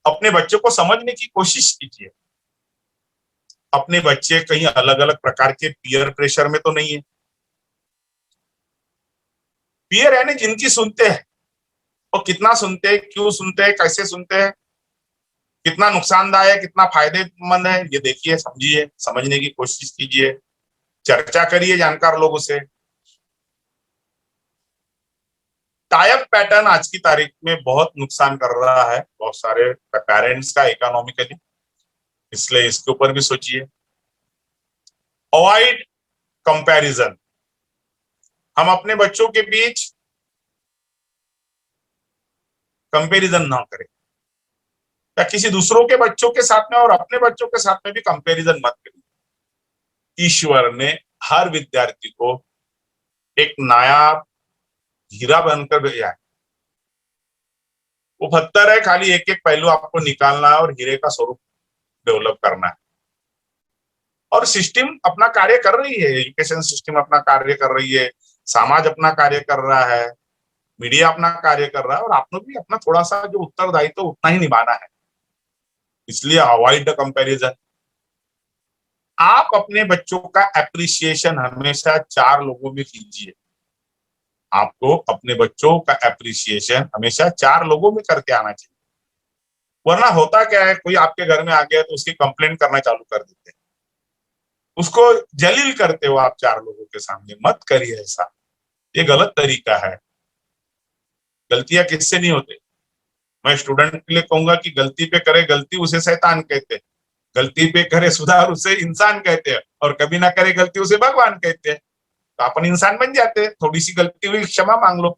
अपने बच्चों को समझने की कोशिश कीजिए। अपने बच्चे कहीं अलग अलग प्रकार के पीयर प्रेशर में तो नहीं है। पीयर यानी जिनकी सुनते हैं, और कितना सुनते हैं, क्यों सुनते हैं, कैसे सुनते हैं, कितना नुकसानदायक, कितना फायदेमंद है, ये देखिए, समझिए, समझने की कोशिश कीजिए, चर्चा करिए जानकार लोगों से। टाइप पैटर्न आज की तारीख में बहुत नुकसान कर रहा है बहुत सारे पेरेंट्स का इकोनॉमिकली, इसलिए इसके ऊपर भी सोचिए। अवॉइड कंपैरिजन, हम अपने बच्चों के बीच कंपैरिजन ना करें, या किसी दूसरों के बच्चों के साथ में और अपने बच्चों के साथ में भी कंपैरिजन मत करिए। ईश्वर ने हर विद्यार्थी को एक नायाब हीरा बनकर भेजा है। वो पत्थर है, खाली एक एक पहलू आपको निकालना है और हीरे का स्वरूप डेवलप करना है। और सिस्टम अपना कार्य कर रही है, एजुकेशन सिस्टम अपना कार्य कर रही है, समाज अपना कार्य कर रहा है, मीडिया अपना कार्य कर रहा है, और आपने भी अपना थोड़ा सा जो उत्तरदायित्व उतना ही निभाना है। इसलिए अवॉइड द कंपैरिजन। आप अपने बच्चों का एप्रिसिएशन हमेशा 4 लोगों में कीजिए। आपको अपने बच्चों का एप्रिसिएशन हमेशा 4 लोगों में करके आना चाहिए। वरना होता क्या है, कोई आपके घर में आ गया तो उसकी कंप्लेंट करना चालू कर देते हैं, उसको जलील करते हो आप 4 लोगों के सामने। मत करिए ऐसा, ये गलत तरीका है। गलतियां किससे नहीं होते? मैं स्टूडेंट के लिए कहूंगा कि गलती पे करे गलती उसे शैतान कहते हैं, गलती पे करे सुधार उसे इंसान कहते हैं, और कभी ना करे गलती उसे भगवान कहते हैं। तो अपन इंसान बन जाते हैं। थोड़ी सी गलती हुई, क्षमा मांग लो,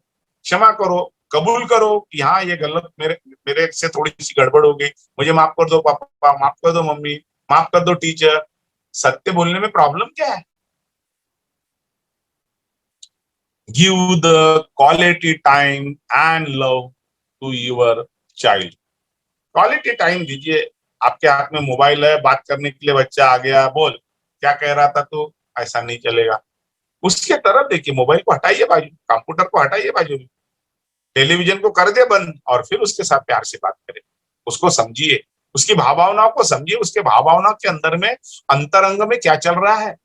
क्षमा करो, कबूल करो कि हाँ ये गलत मेरे मेरे से थोड़ी सी गड़बड़ हो गई, मुझे माफ कर दो पापा, माफ कर दो मम्मी, माफ कर दो टीचर। सत्य बोलने में प्रॉब्लम क्या है? Give the quality time and love to your child. Quality time दीजिए। आपके हाथ में मोबाइल है, बात करने के लिए बच्चा आ गया, बोल क्या कह रहा था तू, ऐसा नहीं चलेगा। उसके तरफ देखिए, मोबाइल को हटाइए बाजू, कंप्यूटर को हटाइए बाजू में, टेलीविजन को कर दे बंद, और फिर उसके साथ प्यार से बात करें। उसको समझिए, उसकी भावनाओं को समझिए, उसके भावनाओं के अंदर में अंतरंग में क्या चल रहा है,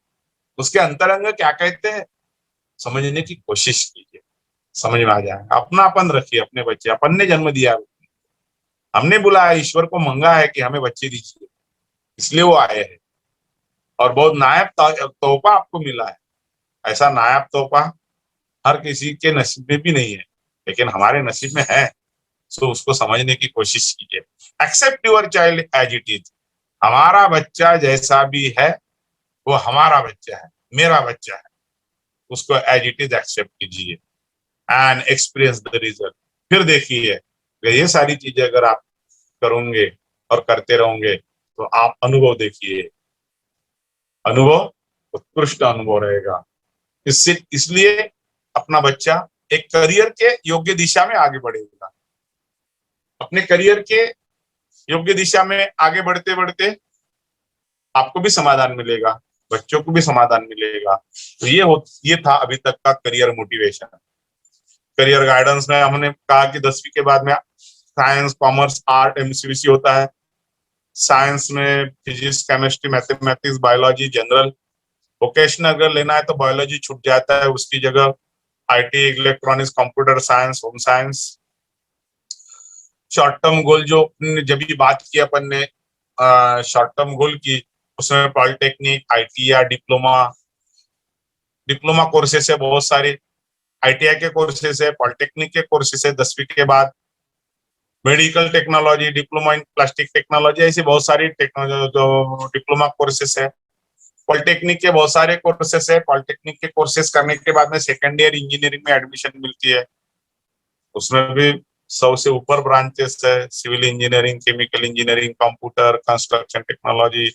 उसके अंतरंग क्या कहते हैं, समझने की कोशिश कीजिए, समझ में आ जाएगा। अपनापन रखिए अपने बच्चे, अपन ने जन्म दिया, हमने बुलाया, ईश्वर को मांगा है कि हमें बच्चे दीजिए, इसलिए वो आए हैं। और बहुत नायाब तोहफा आपको मिला है। ऐसा नायाब तोहफा हर किसी के नसीब में भी नहीं है, लेकिन हमारे नसीब में है। सो उसको समझने की कोशिश कीजिए। Accept your child as it is. हमारा बच्चा जैसा भी है वो हमारा बच्चा है, मेरा बच्चा है, उसको एज इट इज एक्सेप्ट कीजिए एंड एक्सपीरियंस द रिजल्ट। फिर देखिए, ये सारी चीजें अगर आप करोगे और करते रहोगे तो आप अनुभव देखिए, अनुभव उत्कृष्ट अनुभव रहेगा। इसलिए अपना बच्चा एक करियर के योग्य दिशा में आगे बढ़ेगा। अपने करियर के योग्य दिशा में आगे बढ़ते बढ़ते आपको भी समाधान मिलेगा, बच्चों को भी समाधान मिलेगा। तो ये था अभी तक का करियर मोटिवेशन। करियर गाइडेंस में हमने कहा कि 10वीं के बाद में साइंस, कॉमर्स, आर्ट, एमसीवीसी होता है। साइंस में physics, chemistry, mathematics, biology, general. Vocational अगर लेना है तो बायोलॉजी छूट जाता है, उसकी जगह IT, electronics, computer science, home science. Short term goal जो जब भी बात की अपन ने शॉर्ट टर्म गोल की, उसमें पॉलिटेक्निक, आईटी या डिप्लोमा कोर्सेस है बहुत सारे। आईटीआई के कोर्सेस है, पॉलिटेक्निक के कोर्सेस है 10वीं के बाद, medical technology, diploma in plastic technology, ऐसी बहुत सारी टेक्नोलॉजी जो डिप्लोमा कोर्सेस है। पॉलिटेक्निक के बहुत सारे कोर्सेस है। पॉलिटेक्निक के कोर्सेस करने के बाद में सेकेंड ईयर इंजीनियरिंग में एडमिशन मिलती है, उसमें भी 100 से ऊपर ब्रांचेस है। Civil engineering, chemical engineering, computer, construction technology,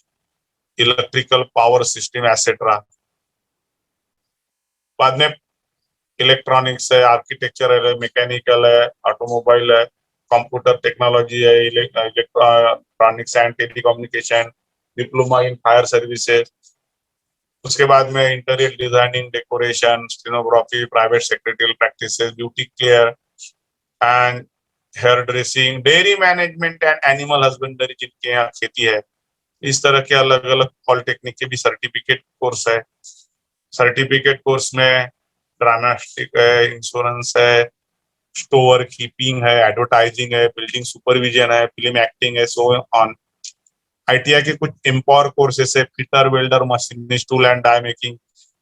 electrical power system etcetera. बाद में इलेक्ट्रॉनिक्स है, आर्किटेक्चर है, मैकेनिकल है, ऑटोमोबाइल है, कंप्यूटर टेक्नोलॉजी है, electronics and telecommunication, diploma in fire services. उसके बाद में interior designing, decoration, stenography, private secretarial practices, beauty care and hair dressing, dairy management and animal husbandry, जिनके यहाँ खेती है। इस तरह के अलग अलग पॉलिटेक्निक के भी सर्टिफिकेट कोर्स है। सर्टिफिकेट कोर्स में ड्रामेटिक है, इंश्योरेंस है, स्टोर कीपिंग है, एडवर्टाइजिंग है, बिल्डिंग सुपरविजन है, फिल्म एक्टिंग है, सो ऑन। आईटीआई के कुछ इम्पावर कोर्सेस है, fitter, welder, machinist, tool and die making,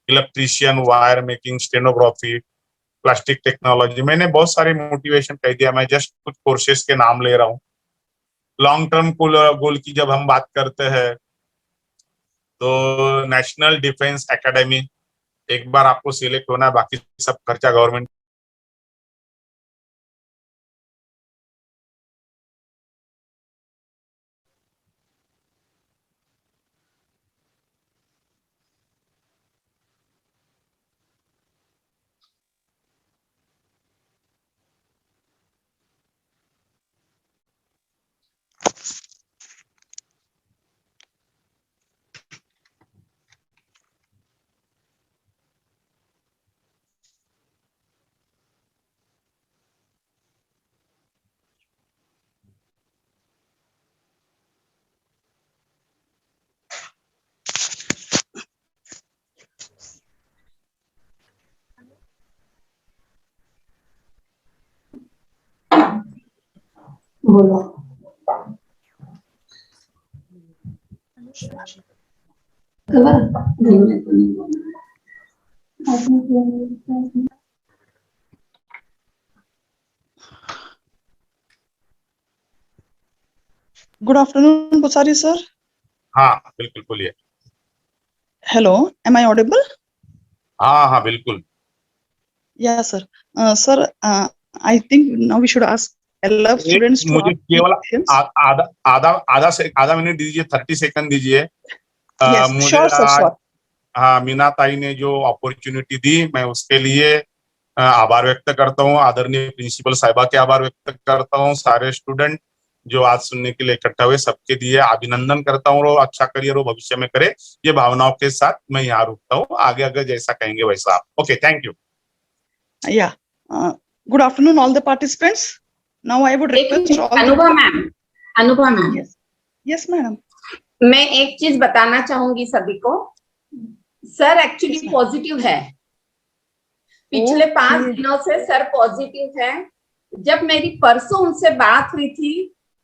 electrician, wire making, stenography, plastic technology. मैंने बहुत सारे मोटिवेशन कह दिया, मैं जस्ट कुछ कोर्सेज के नाम ले रहा हूँ। लॉन्ग टर्म गोल की जब हम बात करते हैं तो नेशनल डिफेंस एकेडमी एक बार आपको सिलेक्ट होना है, बाकी सब खर्चा गवर्नमेंट। बोलो। खबर नहीं, मेरे को नहीं बोलना है। आपने क्या बोला? Good afternoon, Bosari sir. हाँ बिल्कुल बोलिए। Hello, am I audible? हाँ हाँ बिल्कुल। Yes, sir. Sir, I think now we should ask allow students to मुझे ask केवल questions. आधा आधा आधा मिनट दीजिए, 30 सेकंड दीजिए। Yes, मुझे sure, sir, आज sure. हाँ मीना ताई ने जो अपॉर्चुनिटी दी, मैं उसके लिए आभार व्यक्त करता हूँ। आदरणीय प्रिंसिपल साहिबा के आभार व्यक्त करता हूँ। सारे स्टूडेंट जो आज सुनने के लिए इकट्ठा हुए, सबके लिए अभिनंदन करता हूँ। और अच्छा करियर वो भविष्य में करे, ये भावनाओं के साथ मैं यहाँ रुकता हूँ। आगे अगर जैसा कहेंगे वैसा आप। Okay, thank you. Yeah. Good afternoon, all the participants. Now I would request all Anubha the... ma'am, Anubha ma'am, Yes. Yes, madam. मैं एक चीज बताना चाहूंगी सभी को। Sir actually Yes, ma'am. Positive है, पिछले Okay. 5 दिनों से सर पॉजिटिव है। जब मेरी परसों उनसे बात हुई थी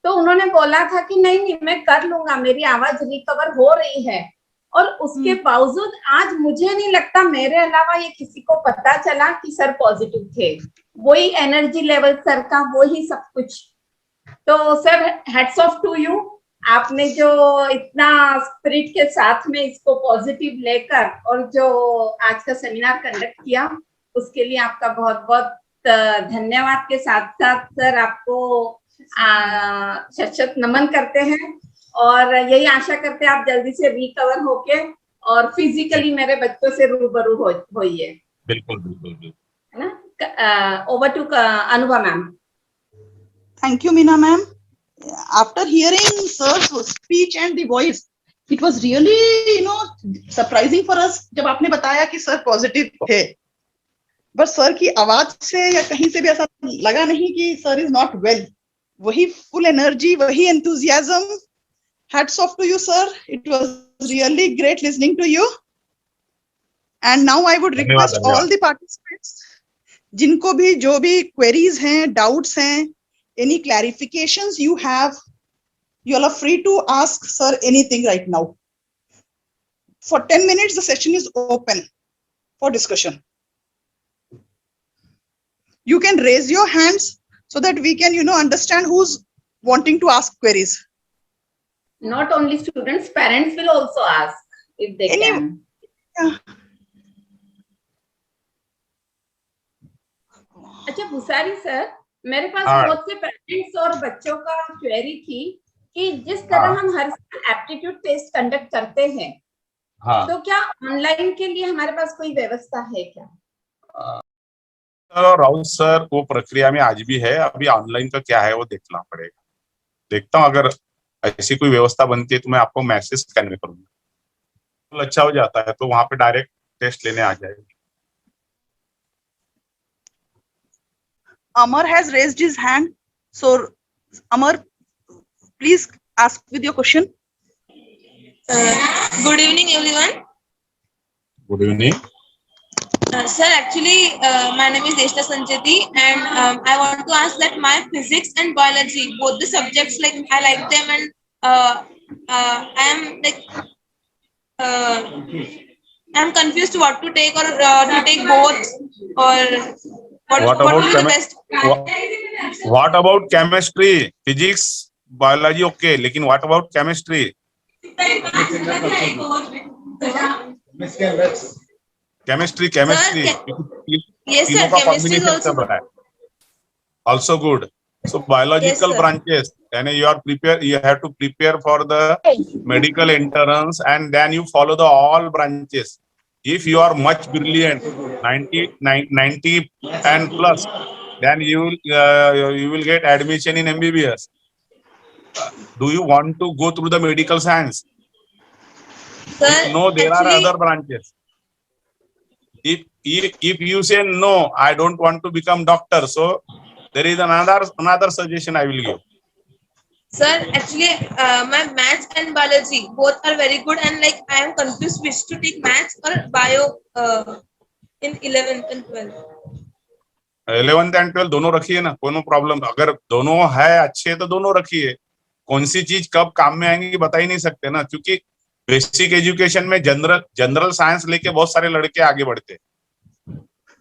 तो उन्होंने बोला था कि नहीं मैं कर लूंगा, मेरी आवाज रिकवर हो रही है। और उसके बावजूद आज मुझे नहीं लगता मेरे अलावा ये किसी को पता चला कि सर पॉजिटिव थे। वही एनर्जी लेवल सर का, वही सब कुछ। तो sir hats off to you, आपने जो इतना स्पिरिट के साथ में इसको पॉजिटिव लेकर और जो आज का सेमिनार कंडक्ट किया, उसके लिए आपका बहुत बहुत धन्यवाद के साथ साथ सर आपको शत नमन करते हैं। और यही आशा करते हैं आप जल्दी से रिकवर होके और फिजिकली मेरे बच्चों से रूबरू होइए। बिल्कुल बिल्कुल बिल्कुल, है ना। Over to Anubha ma'am. Thank you, Meena ma'am. After hearing sir's speech and the voice, it was really, surprising for us जब आपने बताया कि सर पॉजिटिव थे। बस सर की आवाज से या कहीं से भी ऐसा लगा नहीं कि सर इज नॉट वेल। वही फुल एनर्जी, वही enthusiasm. Hats off to you sir, it was really great listening to you. And now I would request all the participants, जिनको भी जो भी क्वेरीज हैं, डाउट्स हैं, any clarifications you have, you all are free to ask sir anything right now. For 10 minutes the session is open for discussion. You can raise your hands so that we can understand who's wanting to ask queries. Not only students, parents will also ask if they can. Yeah. अच्छा भूसारी sir, मेरे पास हाँ। बहुत से parents और बच्चों का query थी कि जिस तरह हम हर एप्टीट्यूड टेस्ट कंडक्ट करते हैं, तो क्या ऑनलाइन के लिए हमारे पास कोई व्यवस्था है क्या? राउत सर, वो प्रक्रिया में आज भी है। अभी ऑनलाइन का क्या है वो देखना पड़ेगा। देखता हूँ, अगर ऐसी कोई व्यवस्था बनती है तो मैं आपको मैसेज कन्वे करूंगा। तो अच्छा हो जाता है तो वहां पे डायरेक्ट टेस्ट लेने आ जाएगी। Amar has raised his hand, so Amar, please ask with your question. Good evening, everyone. Good evening. Sir, actually, my name is Deshna Sancheti, and I want to ask that my physics and biology, both the subjects, like I like them, and I am like I'm confused what to take, or to take both, or what will be the best. What about chemistry, physics, biology? Okay, लेकिन what about chemistry? Chemistry Sir, yes तीनों sir, का chemistry is combination also चल good. रहा है. Also good. So biological Yes, sir. branches, and you have to prepare for the medical entrance, and then you follow the all branches. If you are much brilliant, 90 and plus, then you will get admission in MBBS. Do you want to go through the medical science? Sir, No, there are actually, other branches. If you say no, I don't want to become doctor, so there is another suggestion I will give. sir, actually, my maths and biology both are very good, and like I am confused which to take maths or bio in 11th and 12th. 11th and 12th दोनों रखिए ना, कोनो problem. अगर दोनों है अच्छे तो दोनों रखिए. कौन सी चीज कब काम में आएंगी बता ही नहीं सकते ना, क्योंकि बेसिक एजुकेशन में जनरल साइंस लेके बहुत सारे लड़के आगे बढ़ते.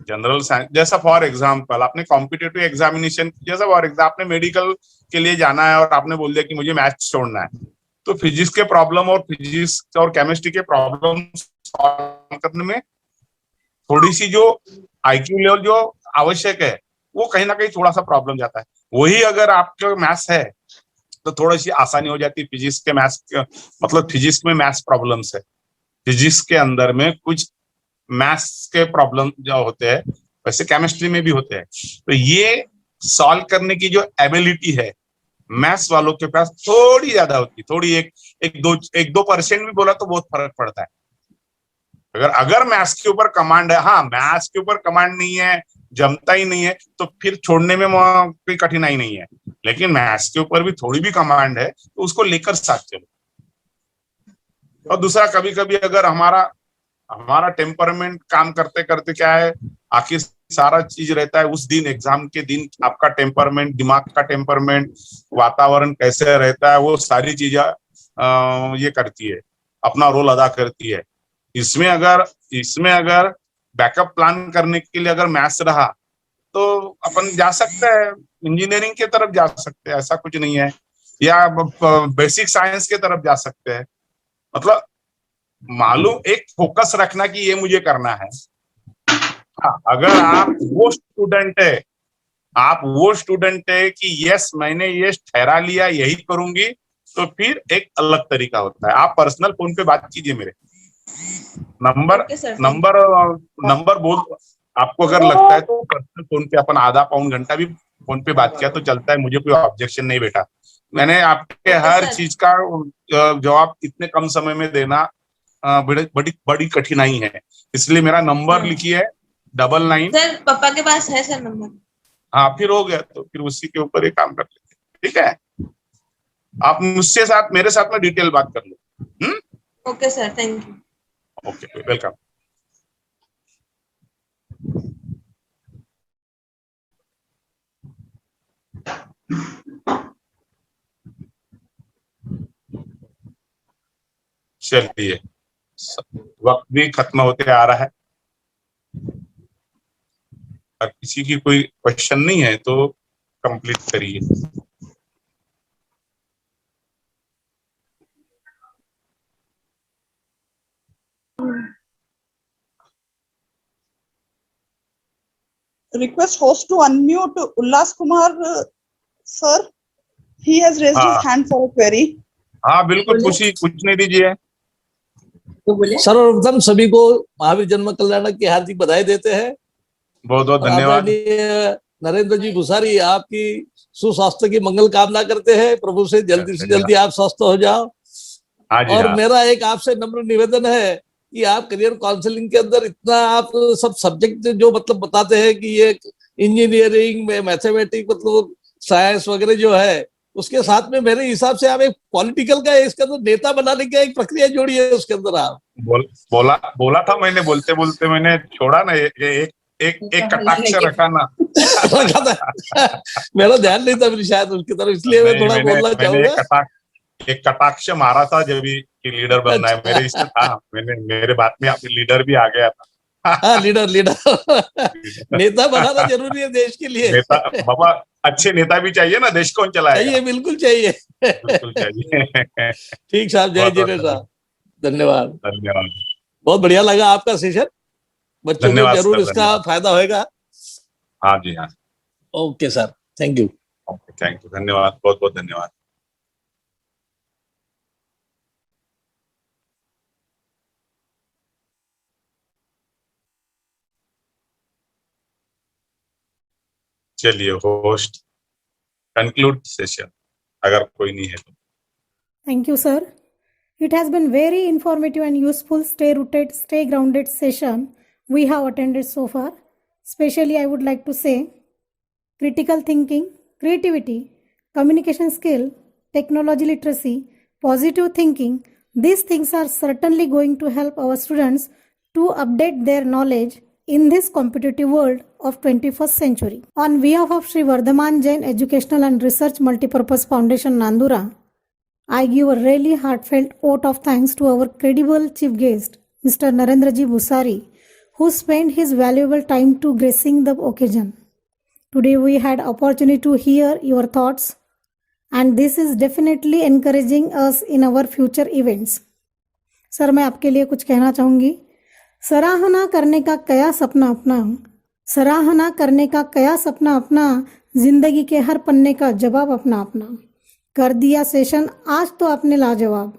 जनरल साइंस जैसा फॉर एग्जाम्पल आपने कॉम्पिटिटिव एग्जामिनेशन, जैसा फॉर एग्जाम्पल आपने मेडिकल के लिए जाना है और आपने बोल दिया कि मुझे मैथ्स छोड़ना है, तो फिजिक्स के प्रॉब्लम और फिजिक्स और केमिस्ट्री के प्रॉब्लम सॉल्व करने में थोड़ी सी जो आईक्यू लेवल जो आवश्यक है वो कहीं ना कहीं थोड़ा सा प्रॉब्लम जाता है. वही अगर आपके मैथ्स है तो थोड़ी सी आसानी हो जाती है. फिजिक्स के मैथ्स मतलब फिजिक्स में मैथ्स प्रॉब्लम्स है, फिजिक्स के अंदर में कुछ मैथ्स के प्रॉब्लम जो होते हैं वैसे केमिस्ट्री में भी होते हैं. तो ये सॉल्व करने की जो एबिलिटी है मैथ्स वालों के पास थोड़ी ज्यादा होती है. थोड़ी एक दो परसेंट भी बोला तो बहुत फर्क पड़ता है. अगर मैथ्स के ऊपर कमांड है, हाँ मैथ्स के ऊपर कमांड नहीं है, जमता ही नहीं है, तो फिर छोड़ने में कोई कठिनाई नहीं है. लेकिन मैथ्स के ऊपर भी थोड़ी भी कमांड है तो उसको लेकर साथ चलो. और दूसरा, कभी कभी अगर हमारा टेम्परामेंट काम करते करते क्या है, आखिर सारा चीज रहता है उस दिन, एग्जाम के दिन आपका टेम्परामेंट, दिमाग का टेम्परामेंट, वातावरण कैसे रहता है, वो सारी चीजें ये करती है, अपना रोल अदा करती है. इसमें अगर बैकअप प्लान करने के लिए अगर मैथ्स रहा तो अपन जा सकते हैं, इंजीनियरिंग की तरफ जा सकते हैं, ऐसा कुछ नहीं है, या बेसिक साइंस की तरफ जा सकते हैं. मतलब मालूम एक फोकस रखना कि ये मुझे करना है. हाँ, अगर आप वो स्टूडेंट है कि यस मैंने ये ठहरा लिया यही करूंगी, तो फिर एक अलग तरीका होता है. आप पर्सनल फोन पे बात कीजिए, मेरे नंबर बोल. आपको अगर लगता है तो पर्सनल फोन पे अपन आधा पौन घंटा भी फोन पे बात किया तो चलता है, मुझे कोई ऑब्जेक्शन नहीं बेटा. मैंने आपके हर चीज का जवाब इतने कम समय में देना बड़ी कठिनाई है, इसलिए मेरा नंबर लिखिए 99. सर पापा के पास है सर नंबर. हाँ, फिर हो गया तो फिर उसी के ऊपर ही काम कर लेते. ठीक है, आप मेरे साथ में डिटेल बात कर लो. Okay sir, thank you. Okay, welcome. चलिए, वक्त भी खत्म होते आ रहा है. अगर किसी की कोई क्वेश्चन नहीं है तो कंप्लीट करिए. Request host to unmute Ullas Kumar sir. He has raised his hand for a query. हाँ बिल्कुल, पूछने दीजिए. सर्वप्रथम सभी को महावीर जन्म कल्याण की हार्दिक बधाई देते हैं. बहुत बहुत धन्यवाद. नरेंद्र जी भूसारी, आपकी सुस्वास्थ्य की मंगल कामना करते हैं. प्रभु से जल्दी आप स्वस्थ हो जाओ. और मेरा एक आपसे नम्र निवेदन है कि आप करियर काउंसलिंग के अंदर इतना आप सब सब्जेक्ट जो मतलब बताते हैं कि ये इंजीनियरिंग में मैथमेटिक्स मतलब साइंस वगैरह जो है, उसके साथ में मेरे हिसाब से आप एक पॉलिटिकल का इसके अंदर नेता बनाने की एक प्रक्रिया जोड़िए उसके अंदर. आप बोला था मैंने, बोलते बोलते मैंने छोड़ा ना, एक कटाक्ष रखा ना. रखा था, मेरा ध्यान नहीं था शायद उसकी तरफ, इसलिए मैं थोड़ा बोलना चाहूंगा. एक कटाक्ष मारा था जब भी कि लीडर बनना है. मेरे इसमें था, मेरे बात में आप लीडर भी आ गया था. हाँ, लीडर नेता बनाना जरूरी है देश के लिए. नेता बाबा, अच्छे नेता भी चाहिए ना, देश कौन चलाएगा. चाहिए, बिल्कुल चाहिए. ठीक साहब, जय जिनेन्द्र साहब, धन्यवाद. धन्यवाद. बहुत बढ़िया लगा आपका सेशन. बच्चों को धन्यवाद जरूर सर, इसका धन्यवाद। फायदा होगा। हाँ जी, हाँ। Okay sir, thank you. Okay, thank you, धन्यवाद, बहुत बहुत धन्यवाद। चलिए, होस्ट कंक्लूड सेशन, अगर कोई नहीं है तो। Thank you, sir. It has been very informative and useful stay rooted, stay grounded session we have attended so far. Especially, I would like to say critical thinking, creativity, communication skill, technology literacy, positive thinking. These things are certainly going to help our students to update their knowledge in this competitive world of 21st century. On behalf of Sri Vardhaman Jain Educational and Research Multipurpose Foundation, Nandura, I give a really heartfelt vote of thanks to our credible chief guest, Mr. Narendraji Busari, who spent his valuable time to gracing the occasion. Today we had opportunity to hear your thoughts, and this is definitely encouraging us in our future events. Sir, मैं आपके लिए कुछ कहना चाहूँगी। सराहना करने का कया सपना अपना, सराहना करने का कया सपना अपना, जिंदगी के हर पन्ने का जवाब अपना अपना। कर दिया सेशन आज तो आपने लाजवाब,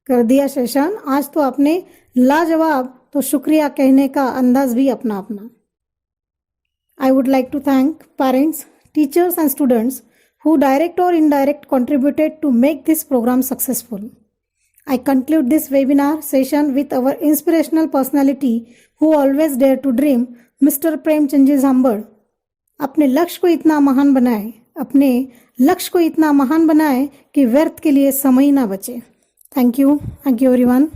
कर दिया सेशन आज तो आपने लाजवाब, तो शुक्रिया कहने का अंदाज भी अपना अपना। I would like to thank parents, teachers and students who direct or indirect contributed to make this program successful. I conclude this webinar session with our inspirational personality who always dare to dream, Mr. Premchandji Zambad. अपने लक्ष्य को इतना महान बनाए, अपने लक्ष्य को इतना महान बनाए कि व्यर्थ के लिए समय ना बचे। Thank you everyone.